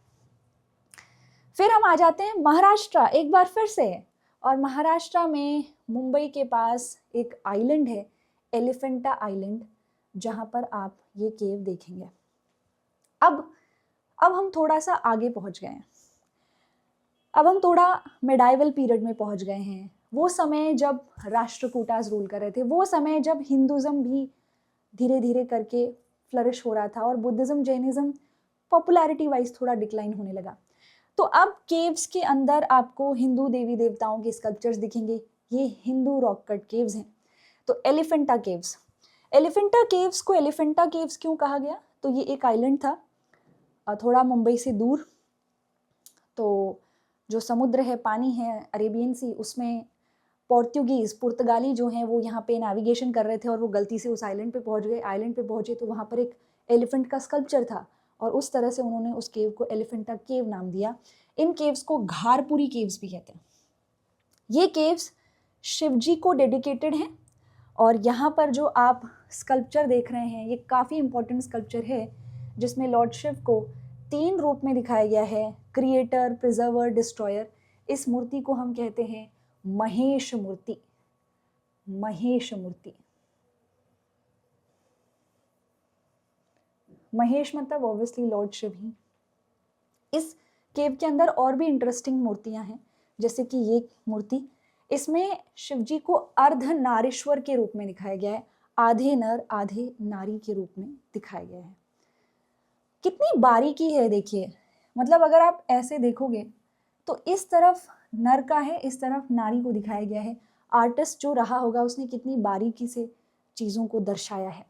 फिर हम आ जाते हैं महाराष्ट्र एक बार फिर से, और महाराष्ट्र में मुंबई के पास एक आइलैंड है, एलिफेंटा आइलैंड, जहाँ पर आप ये केव देखेंगे। अब हम थोड़ा सा आगे पहुंच गए हैं, अब हम थोड़ा मेडाइवल पीरियड में पहुंच गए हैं। वो समय जब राष्ट्रकूटास रूल कर रहे थे, वो समय जब हिंदुज़म भी धीरे धीरे करके फ्लरिश हो रहा था और बुद्धिज़्म जैनिज़्म पॉपुलैरिटी वाइज थोड़ा डिक्लाइन होने लगा। तो अब केव्स के अंदर आपको हिंदू देवी देवताओं के स्कल्पचर्स दिखेंगे। ये हिंदू रॉक कट केव्स हैं। तो एलिफेंटा केव्स, एलिफेंटा केव्स को एलिफेंटा केव्स क्यों कहा गया? तो ये एक आइलैंड था थोड़ा मुंबई से दूर। तो जो समुद्र है, पानी है अरेबियन सी, उसमें पुर्तगाली जो हैं वो यहाँ पे नेविगेशन कर रहे थे और वो गलती से उस आइलैंड पे पहुँच गए। आइलैंड पे पहुँचे तो वहाँ पर एक एलिफेंट का स्कल्पचर था और उस तरह से उन्होंने उस केव को एलिफेंटा केव नाम दिया। इन केव्स को घारपुरी केव्स भी कहते हैं। ये केव्स शिवजी को डेडिकेटेड हैं और यहाँ पर जो आप स्कल्पचर देख रहे हैं ये काफ़ी इंपॉर्टेंट स्कल्पचर है जिसमें लॉर्ड शिव को 3 रूप में दिखाया गया है, क्रिएटर, प्रिजर्वर, डिस्ट्रॉयर। इस मूर्ति को हम कहते हैं महेश मूर्ति। महेश मूर्ति, महेश मतलब ऑब्वियसली लॉर्ड शिव ही। इस केव के अंदर और भी इंटरेस्टिंग मूर्तियां हैं, जैसे कि ये मूर्ति, इसमें शिवजी को अर्धनारीश्वर के रूप में दिखाया गया है, आधे नर आधे नारी के रूप में दिखाया गया है। कितनी बारीकी है देखिए, मतलब अगर आप ऐसे देखोगे तो इस तरफ नर का है, इस तरफ नारी को दिखाया गया है। आर्टिस्ट जो रहा होगा उसने कितनी बारीकी से चीज़ों को दर्शाया है।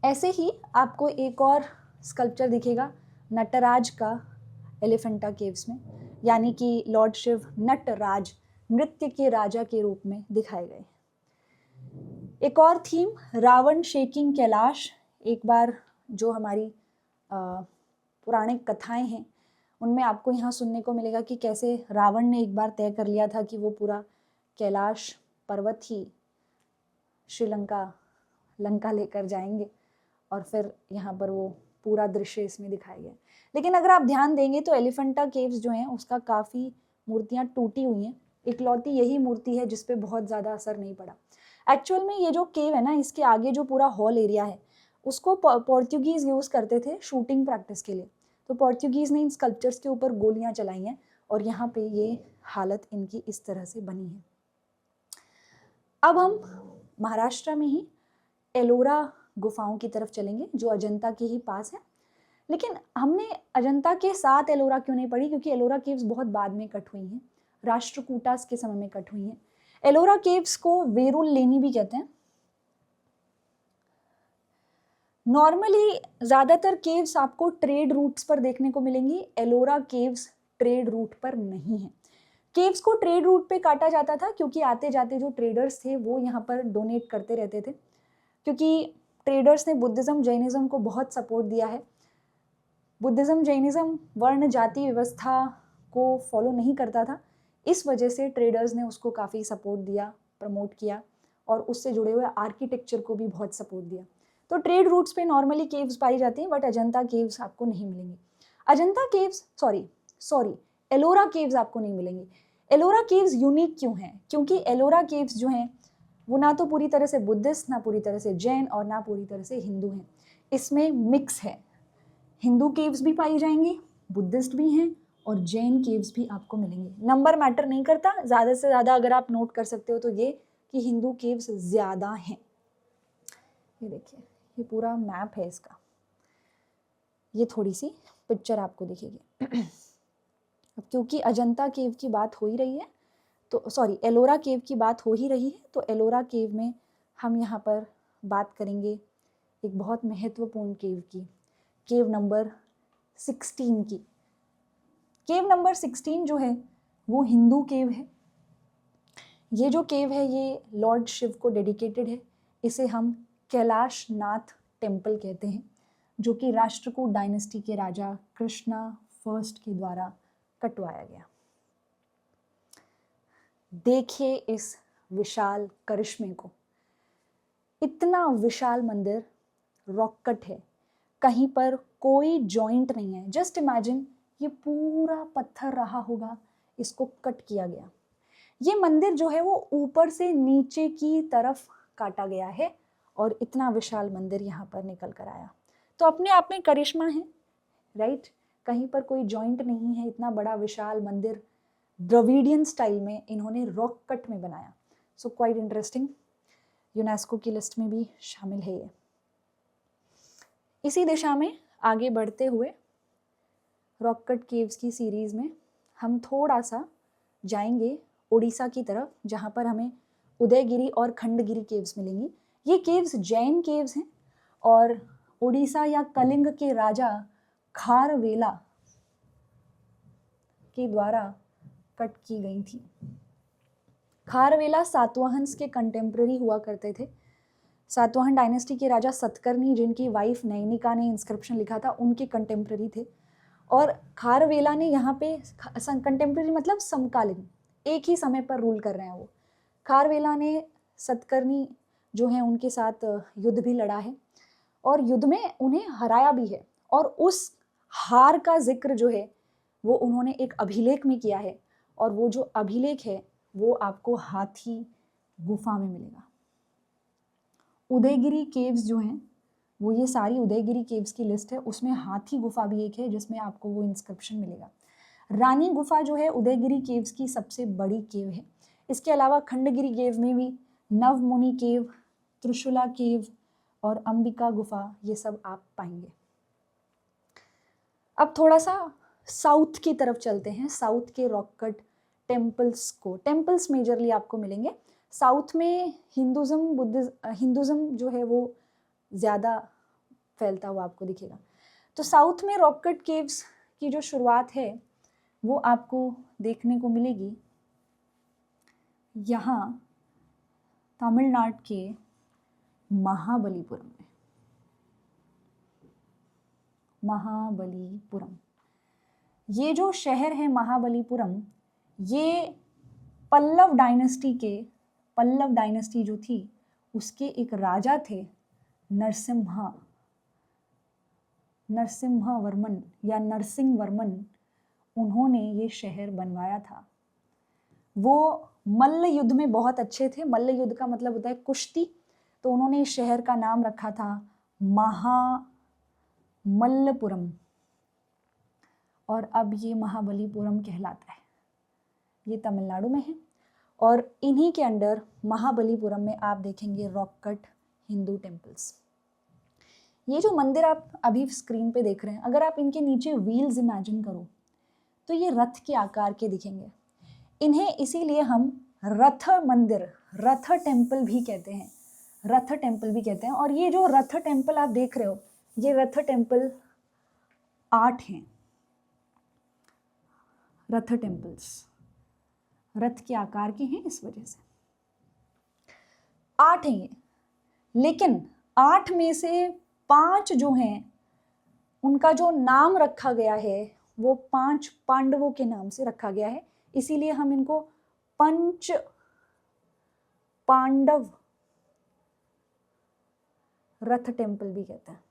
ऐसे ही आपको एक और स्कल्पचर दिखेगा नटराज का एलिफेंटा केव्स में, यानी कि लॉर्ड शिव नटराज, नृत्य के राजा के रूप में दिखाए गए। एक और थीम रावण शेकिंग कैलाश। एक बार जो हमारी पौराणिक कथाएं हैं उनमें आपको यहाँ सुनने को मिलेगा कि कैसे रावण ने एक बार तय कर लिया था कि वो पूरा कैलाश पर्वत ही लंका लेकर जाएंगे और फिर यहाँ पर वो पूरा दृश्य इसमें दिखाया गया। लेकिन अगर आप ध्यान देंगे तो एलिफेंटा केव्स जो हैं उसका काफ़ी मूर्तियाँ टूटी हुई हैं। इकलौती यही मूर्ति है जिस पे बहुत ज़्यादा असर नहीं पड़ा। एक्चुअल में ये जो केव है ना, इसके आगे जो पूरा हॉल एरिया है उसको पोर्तुगीज़ यूज़ करते थे शूटिंग प्रैक्टिस के लिए। तो पोर्तुगीज़ ने इन स्कल्पचर्स के ऊपर गोलियाँ चलाई हैं और यहाँ पे ये हालत इनकी इस तरह से बनी है। अब हम महाराष्ट्र में ही एलोरा गुफाओं की तरफ चलेंगे जो अजंता के ही पास है। लेकिन हमने अजंता के साथ एलोरा क्यों नहीं पढ़ी? क्योंकि एलोरा केव्स बहुत बाद में कट हुई हैं, राष्ट्रकूटास के समय में कट हुई हैं। एलोरा केव्स को वेरुल लेनी भी कहते हैं। नॉर्मली ज़्यादातर केव्स आपको ट्रेड रूट्स पर देखने को मिलेंगी, एलोरा केव्स ट्रेड रूट पर नहीं है। केव्स को ट्रेड रूट पे काटा जाता था क्योंकि आते जाते जो ट्रेडर्स थे वो यहाँ पर डोनेट करते रहते थे, क्योंकि ट्रेडर्स ने बुद्धिज़्म जैनिज़्म को बहुत सपोर्ट दिया है। बुद्धिज़्म जैनिज़्म वर्ण जाति व्यवस्था को फॉलो नहीं करता था, इस वजह से ट्रेडर्स ने उसको काफ़ी सपोर्ट दिया, प्रमोट किया और उससे जुड़े हुए आर्किटेक्चर को भी बहुत सपोर्ट दिया। तो ट्रेड रूट्स पे नॉर्मली केव्स पाई जाती हैं, बट अजंता केव्स आपको नहीं मिलेंगी। Ajanta caves sorry Ellora caves आपको नहीं मिलेंगी। एलोरा केव्स यूनिक क्यों हैं? क्योंकि एलोरा केव्स जो हैं वो ना तो पूरी तरह से बुद्धिस्ट, ना पूरी तरह से जैन और ना पूरी तरह से हिंदू हैं। इसमें मिक्स है, हिंदू केव्स भी पाई जाएंगी, बुद्धिस्ट भी हैं और जैन केव्स भी आपको मिलेंगे। नंबर मैटर नहीं करता, ज़्यादा से ज़्यादा अगर आप नोट कर सकते हो तो ये कि हिंदू केव्स ज़्यादा हैं। ये देखिए, ये पूरा मैप है इसका, ये थोड़ी सी पिक्चर आपको दिखेगी। अब क्योंकि अजंता केव की बात हो ही रही है तो एलोरा केव की बात हो ही रही है, तो एलोरा केव में हम यहाँ पर बात करेंगे एक बहुत महत्वपूर्ण केव की, केव नंबर 16 की। केव नंबर 16 जो है वो हिंदू केव है। ये जो केव है ये लॉर्ड शिव को डेडिकेटेड है। इसे हम कैलाश नाथ टेम्पल कहते हैं, जो कि राष्ट्रकूट डायनेस्टी के राजा कृष्णा फर्स्ट के द्वारा कटवाया गया। देखिए इस विशाल करिश्मे को, इतना विशाल मंदिर रॉक कट है, कहीं पर कोई जॉइंट नहीं है। जस्ट इमेजिन, ये पूरा पत्थर रहा होगा, इसको कट किया गया। ये मंदिर जो है वो ऊपर से नीचे की तरफ काटा गया है और इतना विशाल मंदिर यहाँ पर निकल कर आया। तो अपने आप में करिश्मा है, राइट? कहीं पर कोई जॉइंट नहीं है, इतना बड़ा विशाल मंदिर द्रविडियन स्टाइल में इन्होंने रॉक कट में बनाया। सो क्वाइट इंटरेस्टिंग, यूनेस्को की लिस्ट में भी शामिल है ये। इसी दिशा में आगे बढ़ते हुए रॉक कट केव्स की सीरीज में हम थोड़ा सा जाएंगे उड़ीसा की तरफ, जहाँ पर हमें उदयगिरी और खंडगिरी केव्स मिलेंगी। ये केव्स जैन केव्स हैं और उड़ीसा या कलिंग के राजा खारवेला के द्वारा कट की गई थी। खारवेला सातवाहंस के कंटेम्प्रेरी हुआ करते थे। सातवाहन डायनेस्टी के राजा सतकर्णी, जिनकी वाइफ नैनिका ने इंस्क्रिप्शन लिखा था, उनके कंटेम्प्रेरी थे। और खारवेला ने यहाँ पे, कंटेम्प्रेरी मतलब समकालीन, एक ही समय पर रूल कर रहे हैं वो। खारवेला ने सतकर्णी जो है उनके साथ युद्ध भी लड़ा है और युद्ध में उन्हें हराया भी है। और उस हार का जिक्र जो है वो उन्होंने एक अभिलेख में किया है, और वो जो अभिलेख है वो आपको हाथी गुफा में मिलेगा। उदयगिरी केव्स जो हैं वो, ये सारी उदयगिरी केव्स की लिस्ट है, उसमें हाथी गुफा भी एक है जिसमें आपको वो इंस्क्रिप्शन मिलेगा। रानी गुफा जो है उदयगिरी केव्स की सबसे बड़ी केव है। इसके अलावा खंडगिरी केव में भी नवमुनि केव, त्रिशूला केव और अंबिका गुफा, ये सब आप पाएंगे। अब थोड़ा सा साउथ की तरफ चलते हैं, साउथ के रॉक कट टेम्पल्स को। टेम्पल्स मेजरली आपको मिलेंगे साउथ में। हिंदुज़म जो है वो ज़्यादा फैलता हुआ आपको दिखेगा। तो साउथ में रॉक कट केव्स की जो शुरुआत है वो आपको देखने को मिलेगी यहाँ तमिलनाडु के महाबलीपुरम में। महाबलीपुरम, ये जो शहर है महाबलीपुरम, ये पल्लव डायनेस्टी जो थी उसके एक राजा थे नरसिम्हावर्मन या नरसिंहवर्मन, उन्होंने ये शहर बनवाया था। वो मल्ल युद्ध में बहुत अच्छे थे। मल्ल युद्ध का मतलब होता है कुश्ती, तो उन्होंने इस शहर का नाम रखा था महामल्लपुरम, और अब ये महाबलीपुरम कहलाता है। ये तमिलनाडु में है और इन्हीं के अंडर महाबलीपुरम में आप देखेंगे रॉक कट हिंदू टेम्पल्स। ये जो मंदिर आप अभी स्क्रीन पे देख रहे हैं, अगर आप इनके नीचे व्हील्स इमेजिन करो तो ये रथ के आकार के दिखेंगे। इन्हें इसीलिए हम रथ मंदिर, रथ टेम्पल भी कहते हैं, रथ टेम्पल भी कहते हैं। और ये जो रथ टेम्पल आप देख रहे हो, ये रथ टेम्पल 8 हैं। रथ टेम्पल्स रथ के आकार के हैं, इस वजह से 8 हैं ये। लेकिन 8 में से 5 जो हैं उनका जो नाम रखा गया है वो 5 पांडवों के नाम से रखा गया है, इसीलिए हम इनको पंच पांडव रथ टेम्पल भी कहते हैं।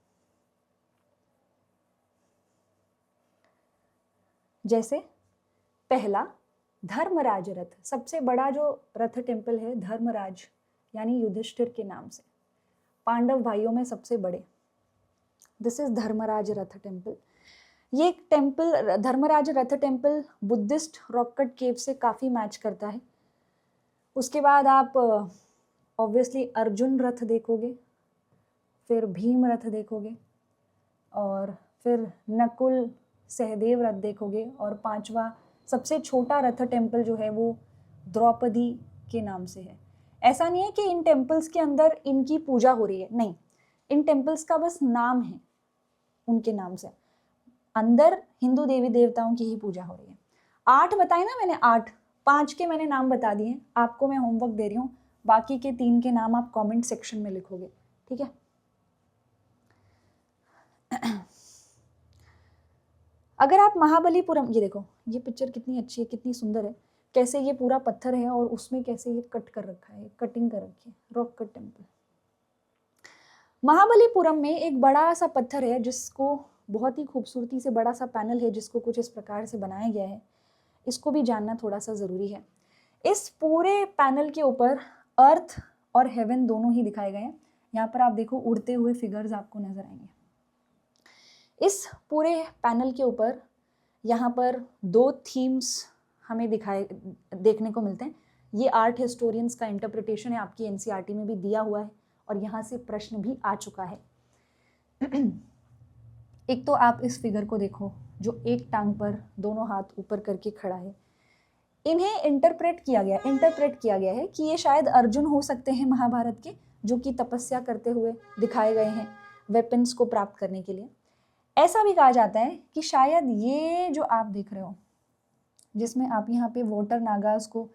जैसे पहला धर्मराज रथ, सबसे बड़ा जो रथ टेम्पल है धर्मराज यानी युधिष्ठिर के नाम से, पांडव भाइयों में सबसे बड़े, this is Dharmaraj Rath temple. ये टेम्पल, धर्मराज रथ temple, Buddhist rock cut cave से काफ़ी मैच करता है। उसके बाद आप ऑब्वियसली अर्जुन रथ देखोगे, फिर भीम रथ देखोगे, और फिर नकुल सहदेव रथ देखोगे, और 5वां सबसे छोटा रथ टेम्पल जो है वो द्रौपदी के नाम से है। ऐसा नहीं है कि इन टेम्पल्स के अंदर इनकी पूजा हो रही है, नहीं, इन टेम्पल्स का बस नाम है, उनके नाम से अंदर हिंदू देवी देवताओं की ही पूजा हो रही है। 8 बताए ना मैंने, 8, 5 के मैंने नाम बता दिए, आपको मैं होमवर्क दे रही हूँ, बाकी के 3 के नाम आप कमेंट सेक्शन में लिखोगे, ठीक है। अगर आप महाबलीपुरम, ये देखो ये पिक्चर कितनी अच्छी है, कितनी सुंदर है, कैसे ये पूरा पत्थर है और उसमें कैसे ये कट कर रखा है, कटिंग कर रखी है, रॉक कट टेम्पल। महाबलीपुरम में एक बड़ा सा पत्थर है जिसको बहुत ही खूबसूरती से, बड़ा सा पैनल है जिसको कुछ इस प्रकार से बनाया गया है, इसको भी जानना थोड़ा सा ज़रूरी है। इस पूरे पैनल के ऊपर अर्थ और हेवन दोनों ही दिखाए गए हैं। यहाँ पर आप देखो उड़ते हुए फिगर्स आपको नजर आएंगे। इस पूरे पैनल के ऊपर यहाँ पर 2 थीम्स हमें देखने को मिलते हैं। ये आर्ट हिस्टोरियंस का इंटरप्रिटेशन है, आपकी एनसीईआरटी में भी दिया हुआ है और यहाँ से प्रश्न भी आ चुका है। एक तो आप इस फिगर को देखो जो एक टांग पर दोनों हाथ ऊपर करके खड़ा है। इन्हें इंटरप्रेट किया गया है कि ये शायद अर्जुन हो सकते हैं महाभारत के, जो कि तपस्या करते हुए दिखाए गए हैं वेपन्स को प्राप्त करने के लिए। ऐसा भी कहा जाता है कि शायद ये जो आप देख रहे हो, जिसमें आप यहाँ पे वाटर नागास को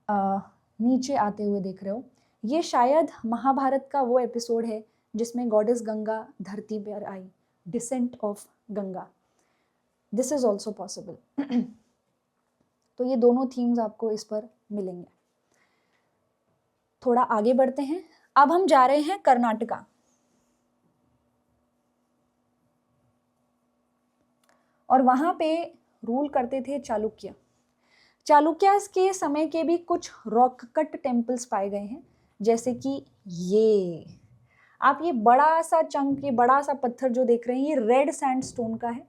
नीचे आते हुए देख रहे हो, ये शायद महाभारत का वो एपिसोड है जिसमें गॉडेस गंगा धरती पर आई, descent of Ganga. This is also possible. तो ये दोनों थीम्स आपको इस पर मिलेंगे। थोड़ा आगे बढ़ते हैं। अब हम जा रहे हैं कर्नाटका। और वहां पे रूल करते थे चालुक्य। चालुक्यास के समय के भी कुछ रॉक कट टेम्पल्स पाए गए हैं, जैसे कि ये आप ये बड़ा सा चंक, ये बड़ा सा पत्थर जो देख रहे हैं, ये रेड सैंडस्टोन का है,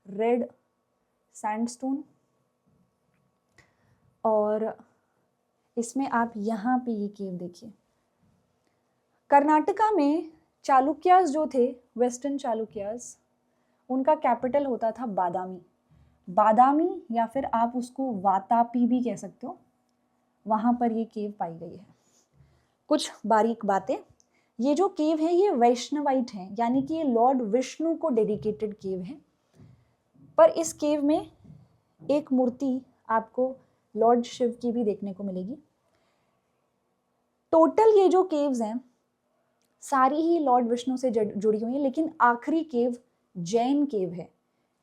रेड सैंडस्टोन। और इसमें आप यहाँ पे ये केव देखिए। कर्नाटका में चालुक्यास जो थे, वेस्टर्न चालुक्यास, उनका कैपिटल होता था बादामी। बादामी या फिर आप उसको वातापी भी कह सकते हो, वहाँ पर ये केव पाई गई है। कुछ बारीक बातें, ये जो केव है ये वैष्णवाइट है, यानी कि ये लॉर्ड विष्णु को डेडिकेटेड केव है। पर इस केव में एक मूर्ति आपको लॉर्ड शिव की भी देखने को मिलेगी। टोटल ये जो केव्स हैं सारी ही लॉर्ड विष्णु से जुड़ी हुई हैं, लेकिन आखिरी केव जैन केव है।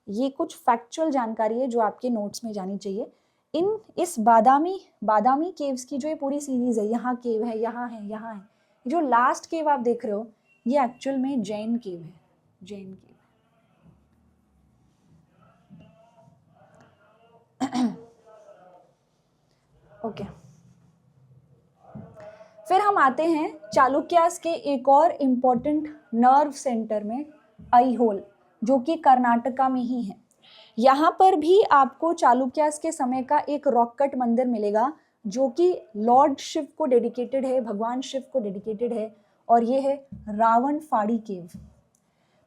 ये कुछ फैक्चुअल जानकारी है जो आपके नोट्स में जानी चाहिए। इस बादामी केव्स की जो ये पूरी सीरीज है, यहाँ केव है, यहाँ है, यहाँ है, जो लास्ट केव आप देख रहे हो ये एक्चुअल में जैन केव है, जैन केव। ओके फिर हम आते हैं चालुक्यास के एक और इम्पोर्टेंट नर्व सेंटर में, ऐहोल, जो कि कर्नाटका में ही है। यहाँ पर भी आपको चालुक्यास के समय का एक रॉक कट मंदिर मिलेगा जो कि लॉर्ड शिव को डेडिकेटेड है, भगवान शिव को डेडिकेटेड है, और ये है रावण फाड़ी केव।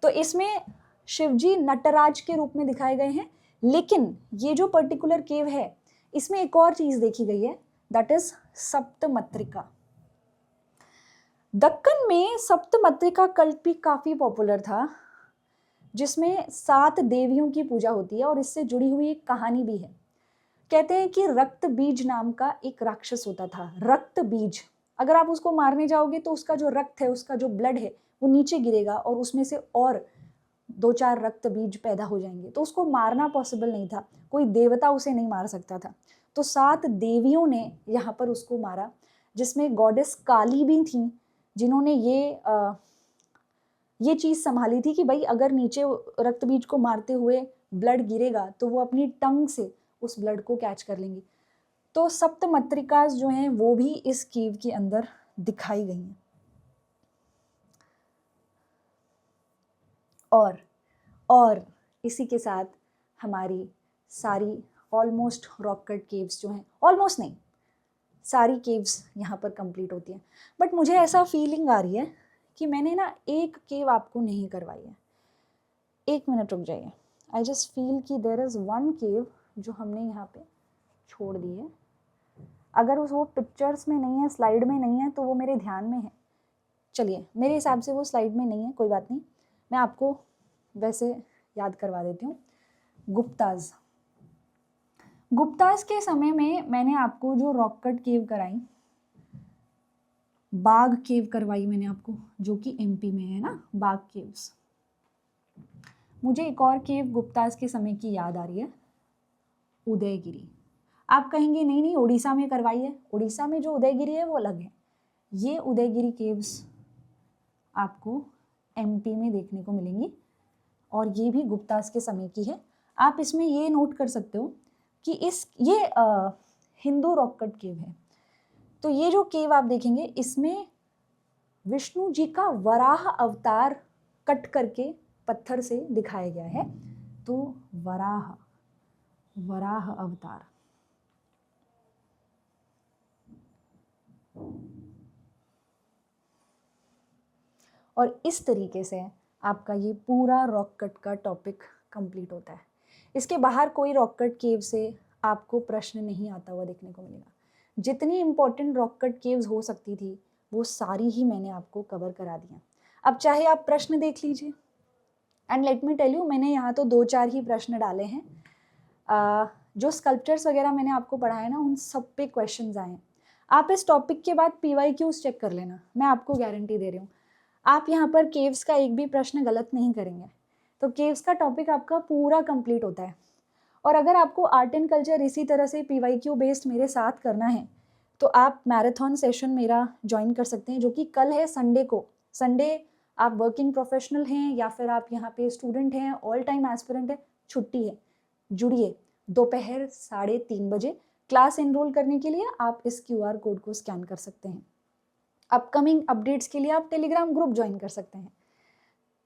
तो इसमें शिवजी नटराज के रूप में दिखाए गए हैं, लेकिन ये जो पर्टिकुलर केव है इसमें एक और चीज देखी गई है, दैट इज सप्तमत्रिका। दक्कन में सप्तमत्रिका कल्ट भी काफी पॉपुलर था, जिसमें 7 देवियों की पूजा होती है और इससे जुड़ी हुई एक कहानी भी है। कहते हैं कि रक्त बीज नाम का एक राक्षस होता था। रक्त बीज, अगर आप उसको मारने जाओगे तो उसका जो रक्त है, उसका जो ब्लड है वो नीचे गिरेगा और उसमें से और 2-4 रक्त बीज पैदा हो जाएंगे। तो उसको मारना पॉसिबल नहीं था, कोई देवता उसे नहीं मार सकता था। तो 7 देवियों ने यहाँ पर उसको मारा, जिसमें गॉडेस काली भी थी, जिन्होंने ये चीज़ संभाली थी कि भाई अगर नीचे रक्त बीज को मारते हुए ब्लड गिरेगा तो वो अपनी टंग से उस ब्लड को कैच कर लेंगी। तो सप्तमत्रिकास जो हैं वो भी इस केव के अंदर दिखाई गई हैं। और इसी के साथ हमारी सारी ऑलमोस्ट रॉक कट केव्स जो हैं, ऑलमोस्ट नहीं, सारी केव्स यहाँ पर कंप्लीट होती हैं। बट मुझे ऐसा फीलिंग आ रही है कि मैंने ना एक केव आपको नहीं करवाई है। 1 मिनट रुक जाइए। आई जस्ट फील कि देयर इज़ वन केव जो हमने यहाँ पे छोड़ दी है। अगर वो पिक्चर्स में नहीं है, स्लाइड में नहीं है, तो वो मेरे ध्यान में है। चलिए, मेरे हिसाब से वो स्लाइड में नहीं है, कोई बात नहीं, मैं आपको वैसे याद करवा देती हूँ। गुप्ताज के समय में मैंने आपको जो रॉक कट केव कराई, बाग केव करवाई मैंने आपको, जो कि एमपी में है ना, बाग केव्स। मुझे एक और केव गुप्ताज के समय की याद आ रही है, उदयगिरी। आप कहेंगे नहीं नहीं उड़ीसा में करवाई है, उड़ीसा में जो उदयगिरी है वो अलग है। ये उदयगिरी केव्स आपको एमपी में देखने को मिलेंगी और ये भी गुप्ताज के समय की है। आप इसमें ये नोट कर सकते हो कि ये हिंदू रॉक कट केव है। तो ये जो केव आप देखेंगे इसमें विष्णु जी का वराह अवतार कट करके पत्थर से दिखाया गया है, तो वराह अवतार। और इस तरीके से आपका ये पूरा रॉक कट का टॉपिक कंप्लीट होता है। इसके बाहर कोई रॉक कट केव से आपको प्रश्न नहीं आता हुआ देखने को मिलेगा। जितनी इंपॉर्टेंट रॉक कट केव्स हो सकती थी वो सारी ही मैंने आपको कवर करा दिया। अब चाहे आप प्रश्न देख लीजिए, and let me tell you, मैंने यहाँ तो 2-4 ही प्रश्न डाले हैं। जो स्कल्पचर्स वगैरह मैंने आपको पढ़ाया ना, उन सब पे क्वेश्चंस आए हैं। आप इस टॉपिक के बाद PYQs चेक कर लेना, मैं आपको गारंटी दे रही हूँ। आप यहाँ पर केव्स का एक भी प्रश्न गलत नहीं करेंगे, तो केव्स का टॉपिक आपका पूरा कंप्लीट होता है। और अगर आपको आर्ट एंड कल्चर इसी तरह से PYQ बेस्ड मेरे साथ करना है, तो आप मैराथन सेशन मेरा ज्वाइन कर सकते हैं, जो कि कल है संडे को। संडे आप वर्किंग प्रोफेशनल हैं या फिर आप यहाँ पे स्टूडेंट हैं, ऑल टाइम एस्पिरेंट है, छुट्टी है, जुड़िए। दोपहर 3:30 बजे क्लास एनरोल करने के लिए आप इस QR कोड को स्कैन कर सकते हैं। अपकमिंग अपडेट्स के लिए आप टेलीग्राम ग्रुप ज्वाइन कर सकते हैं।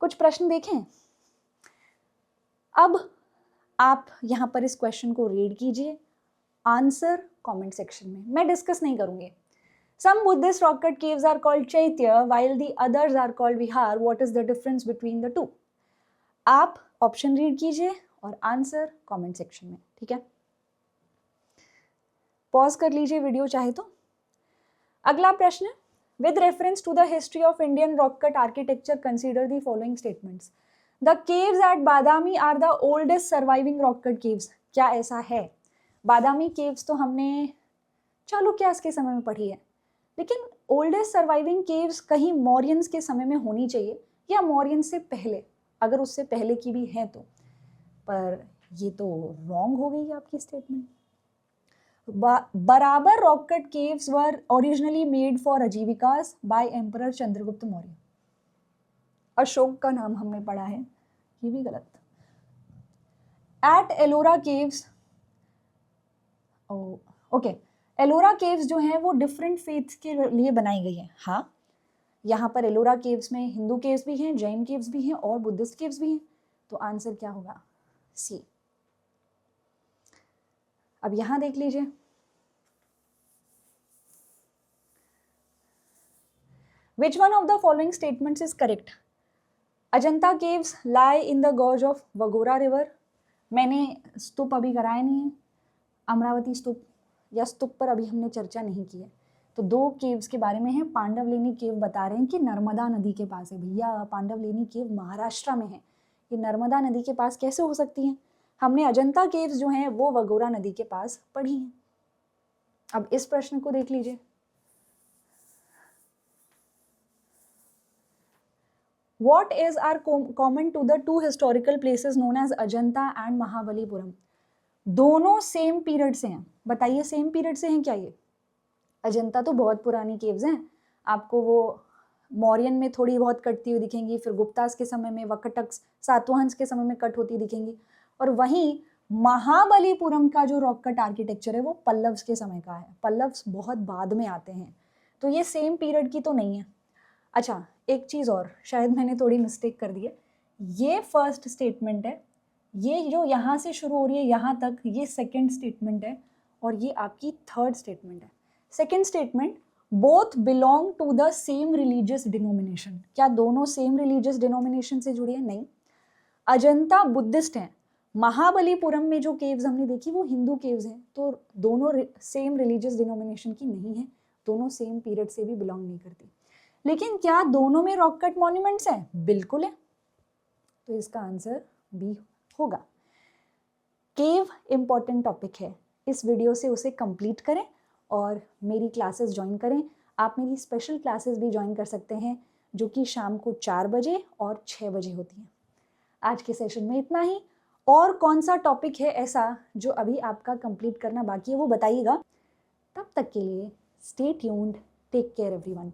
कुछ प्रश्न देखें। अब आप यहाँ पर इस क्वेश्चन को रीड कीजिए, आंसर कमेंट सेक्शन में, मैं डिस्कस नहीं करूंगी। Some Buddhist rock cut caves are called Chaitya while the others are called Vihar. What is the difference between the two? आप ऑप्शन रीड कीजिए और आंसर कमेंट सेक्शन में, ठीक है। पॉज कर लीजिए वीडियो चाहे तो। अगला प्रश्न, with reference to the history of Indian rock cut architecture, consider the following statements. The caves at Badami are the oldest surviving rock cut caves. क्या ऐसा है? बादामी केव्स तो हमने चालुक्यास के समय में पढ़ी है, लेकिन ओल्डेस्ट सर्वाइविंग केव्स कहीं मौर्यंस के समय में होनी चाहिए या मौर्यंस से पहले, अगर उससे पहले की भी है तो। पर ये तो रॉन्ग हो गई आपकी statement. Barabar rock cut caves were originally made for Ajivikas by emperor Chandragupta Maurya. Ashoka का नाम हमने पढ़ा है, ये भी गलत। At Ellora caves, okay, Ellora caves जो हैं वो डिफरेंट फेथ्स के लिए बनाई गई हैं। हाँ, यहाँ पर एलोरा केव्स में हिंदू केव्स भी हैं, जैन केव्स भी हैं और बुद्धिस्ट केव्स भी हैं, तो आंसर क्या होगा? सी। अब यहाँ देख लीजिए, Which one of the following statements is correct? Ajanta caves lie in the gorge of Waghora river. मैंने स्तूप अभी कराया नहीं है, अमरावती स्तूप या स्तूप पर अभी हमने चर्चा नहीं की है। तो 2 केव्स के बारे में है। पांडवलेनी केव बता रहे हैं कि नर्मदा नदी के पास है। भैया, पांडवलेनी केव महाराष्ट्र में है, ये नर्मदा नदी के पास कैसे हो सकती हैं? हमने अजंता केव्स जो हैं वो वगोरा नदी के पास पढ़ी हैं। अब इस प्रश्न को देख लीजिए, What is are common to the 2 historical places known as Ajanta and Mahabalipuram? दोनों सेम पीरियड से हैं। बताइए, सेम पीरियड से हैं क्या ये? अजंता तो बहुत पुरानी केव्स हैं, आपको वो मौर्यन में थोड़ी बहुत कटती हुई दिखेंगी, फिर गुप्तास के समय में, वकटक सातवाहंस के समय में कट होती दिखेंगी। और वहीं महाबलीपुरम का जो रॉक कट आर्किटेक्चर है वो पल्लव्स के समय का है। पल्लव्स बहुत बाद में आते हैं, तो ये सेम पीरियड की तो नहीं है। अच्छा, एक चीज़ और, शायद मैंने थोड़ी मिस्टेक कर दी है। ये फर्स्ट स्टेटमेंट है, ये जो यहाँ से शुरू हो रही है यहाँ तक, ये सेकंड स्टेटमेंट है, और ये आपकी थर्ड स्टेटमेंट है। Second statement, both belong to the same religious denomination. क्या दोनों सेम रिलीजियस डिनोमिनेशन से जुड़ी है? नहीं। अजंता बुद्धिस्ट हैं, महाबलीपुरम में जो केव्स हमने देखी वो हिंदू केव्स हैं, तो दोनों सेम रिलीजियस डिनोमिनेशन की नहीं है, दोनों सेम पीरियड से भी बिलोंग नहीं करती। लेकिन क्या दोनों में रॉक कट मॉन्यूमेंट्स हैं? बिल्कुल है, तो इसका आंसर बी होगा। केव इंपॉर्टेंट टॉपिक है, इस वीडियो से उसे कंप्लीट करें और मेरी क्लासेस ज्वाइन करें। आप मेरी स्पेशल क्लासेस भी ज्वाइन कर सकते हैं, जो कि शाम को 4 बजे और 6 बजे होती हैं। आज के सेशन में इतना ही। और कौन सा टॉपिक है ऐसा जो अभी आपका कंप्लीट करना बाकी है वो बताइएगा। तब तक के लिए stay tuned, take care everyone.